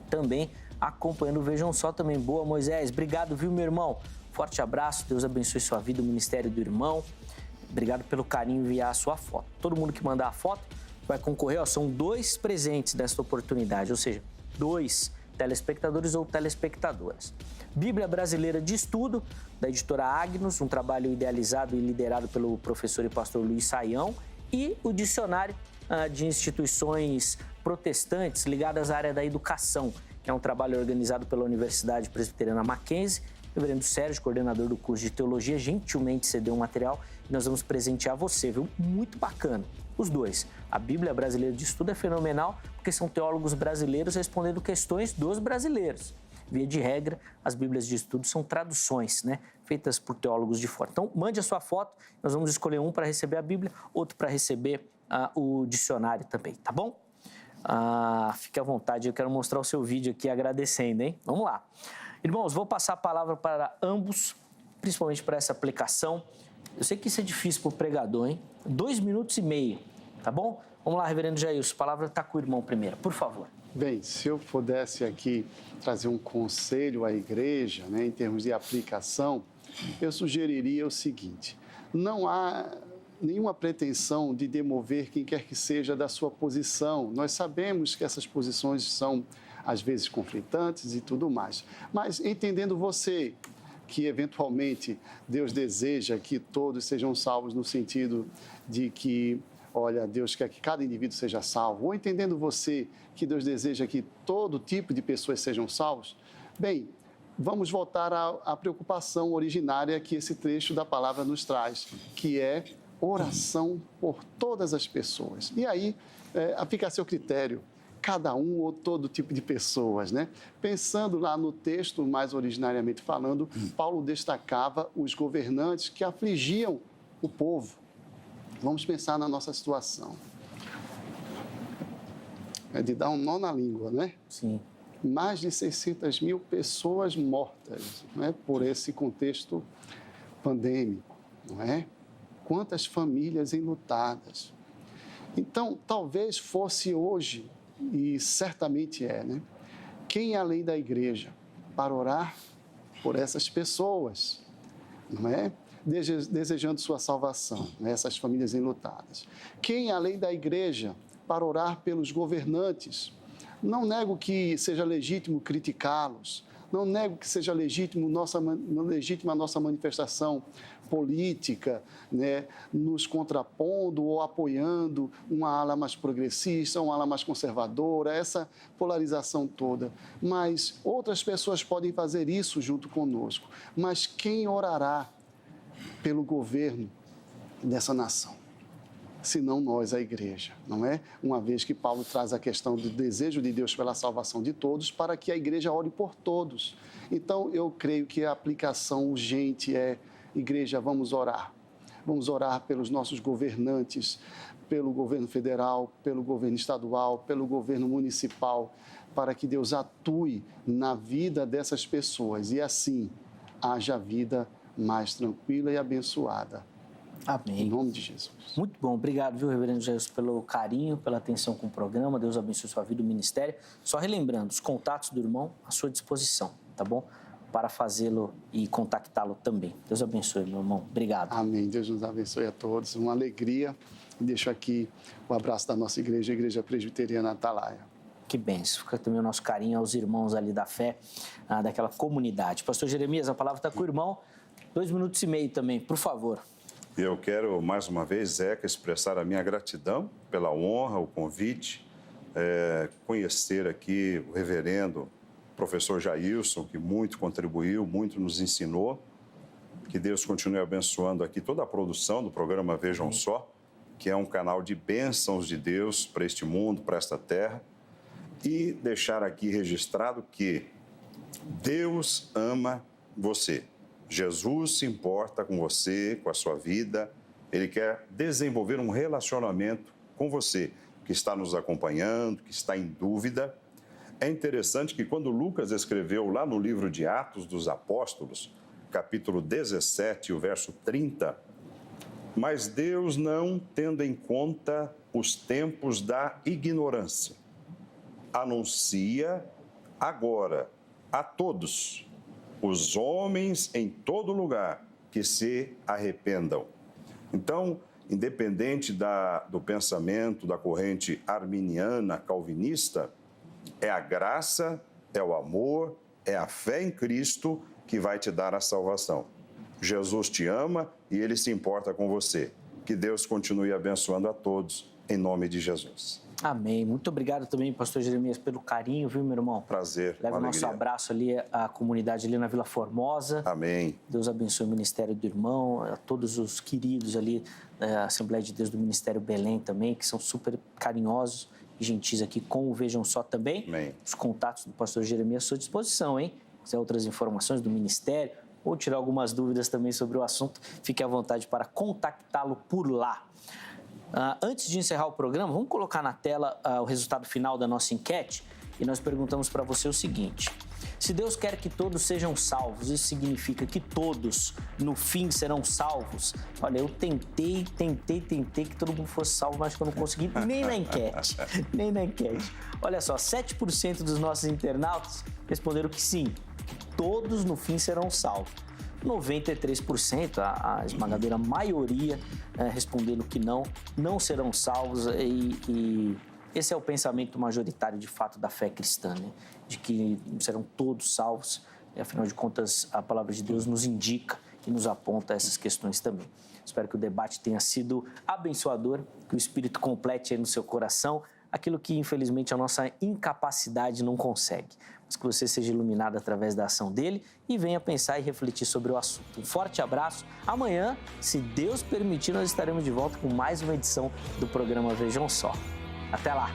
também acompanhando o Vejam Só também. Boa, Moisés. Obrigado, viu, meu irmão? Forte abraço. Deus abençoe sua vida, o ministério do irmão. Obrigado pelo carinho em enviar a sua foto. Todo mundo que mandar a foto vai concorrer, ó, são 2 presentes desta oportunidade, ou seja, 2 telespectadores ou telespectadoras. Bíblia Brasileira de Estudo, da editora Agnus, um trabalho idealizado e liderado pelo professor e pastor Luiz Saião, e o Dicionário de Instituições Protestantes ligadas à área da educação, que é um trabalho organizado pela Universidade Presbiteriana Mackenzie. O reverendo Sérgio, coordenador do curso de teologia, gentilmente cedeu um material e nós vamos presentear você, viu? Muito bacana. Os 2. A Bíblia Brasileira de Estudo é fenomenal porque são teólogos brasileiros respondendo questões dos brasileiros. Via de regra, as Bíblias de Estudo são traduções, né? Feitas por teólogos de fora. Então, mande a sua foto, nós vamos escolher um para receber a Bíblia, outro para receber o dicionário também, tá bom? Fique à vontade, eu quero mostrar o seu vídeo aqui agradecendo, hein? Vamos lá. Irmãos, vou passar a palavra para ambos, principalmente para essa aplicação. Eu sei que isso é difícil para o pregador, hein? 2 minutos e meio, tá bom? Vamos lá, reverendo Jailson, a palavra está com o irmão primeiro, por favor. Bem, se eu pudesse aqui trazer um conselho à igreja, né, em termos de aplicação, eu sugeriria o seguinte: não há nenhuma pretensão de demover quem quer que seja da sua posição. Nós sabemos que essas posições são, às vezes, conflitantes e tudo mais. Mas entendendo você que, eventualmente, Deus deseja que todos sejam salvos no sentido de que, olha, Deus quer que cada indivíduo seja salvo, ou entendendo você que Deus deseja que todo tipo de pessoas sejam salvos, bem, vamos voltar à preocupação originária que esse trecho da palavra nos traz, que é oração por todas as pessoas. E aí, aplica a seu critério, cada um ou todo tipo de pessoas, né? Pensando lá no texto, mais originariamente falando, Paulo destacava os governantes que afligiam o povo. Vamos pensar na nossa situação. É de dar um nó na língua, né? Sim. Mais de 600 mil pessoas mortas, né, por esse contexto pandêmico, não é? Quantas famílias enlutadas. Então, talvez fosse hoje, e certamente é, né? Quem além da igreja para orar por essas pessoas, não é? Desejando sua salvação, né? Essas famílias enlutadas. Quem além da igreja para orar pelos governantes? Não nego que seja legítimo criticá-los, não nego que seja legítima a nossa manifestação política, né, nos contrapondo ou apoiando uma ala mais progressista, uma ala mais conservadora, essa polarização toda. Mas outras pessoas podem fazer isso junto conosco. Mas quem orará pelo governo dessa nação? Senão nós, a igreja, não é? Uma vez que Paulo traz a questão do desejo de Deus pela salvação de todos, para que a igreja ore por todos. Então, eu creio que a aplicação urgente é, igreja, vamos orar. Vamos orar pelos nossos governantes, pelo governo federal, pelo governo estadual, pelo governo municipal, para que Deus atue na vida dessas pessoas e assim haja vida mais tranquila e abençoada. Amém. Em nome de Jesus. Muito bom. Obrigado, viu, reverendo Jesus, pelo carinho, pela atenção com o programa. Deus abençoe sua vida e o ministério. Só relembrando, os contatos do irmão à sua disposição, tá bom? Para fazê-lo e contactá-lo também. Deus abençoe, meu irmão. Obrigado. Amém. Deus nos abençoe a todos. Uma alegria. Deixo aqui o abraço da nossa igreja, a Igreja Presbiteriana Atalaia. Que bênção. Fica também o nosso carinho aos irmãos ali da fé, daquela comunidade. Pastor Jeremias, a palavra está com o irmão. 2,5 minutos também, por favor. Eu quero, mais uma vez, Zeca, expressar a minha gratidão pela honra, o convite, conhecer aqui o reverendo professor Jailson, que muito contribuiu, muito nos ensinou. Que Deus continue abençoando aqui toda a produção do programa Vejam Só, que é um canal de bênçãos de Deus para este mundo, para esta terra. E deixar aqui registrado que Deus ama você. Jesus se importa com você, com a sua vida. Ele quer desenvolver um relacionamento com você, que está nos acompanhando, que está em dúvida. É interessante que quando Lucas escreveu lá no livro de Atos dos Apóstolos, capítulo 17, o verso 30, mas Deus não tendo em conta os tempos da ignorância, anuncia agora a todos os homens em todo lugar que se arrependam. Então, independente do pensamento da corrente arminiana, calvinista, é a graça, é o amor, é a fé em Cristo que vai te dar a salvação. Jesus te ama e Ele se importa com você. Que Deus continue abençoando a todos, em nome de Jesus. Amém. Muito obrigado também, pastor Jeremias, pelo carinho, viu, meu irmão? Prazer, Leva o nosso abraço ali à comunidade ali na Vila Formosa. Amém. Deus abençoe o ministério do irmão, a todos os queridos ali da Assembleia de Deus do Ministério Belém também, que são super carinhosos e gentis aqui com o Vejam Só também. Amém. Os contatos do pastor Jeremias à sua disposição, hein? Se quiser outras informações do ministério ou tirar algumas dúvidas também sobre o assunto, fique à vontade para contactá-lo por lá. Antes de encerrar o programa, vamos colocar na tela o resultado final da nossa enquete e nós perguntamos para você o seguinte: se Deus quer que todos sejam salvos, isso significa que todos, no fim, serão salvos? Olha, eu tentei que todo mundo fosse salvo, mas que eu não consegui nem na enquete, Olha só, 7% dos nossos internautas responderam que sim, que todos no fim serão salvos. 93%, a esmagadora maioria, respondendo que não serão salvos e esse é o pensamento majoritário de fato da fé cristã, né? De que serão todos salvos, e afinal de contas a palavra de Deus nos indica e nos aponta essas questões também. Espero que o debate tenha sido abençoador, que o Espírito complete aí no seu coração aquilo que infelizmente a nossa incapacidade não consegue. Mas que você seja iluminado através da ação dele e venha pensar e refletir sobre o assunto. Um forte abraço. Amanhã, se Deus permitir, nós estaremos de volta com mais uma edição do programa Vejam Só. Até lá!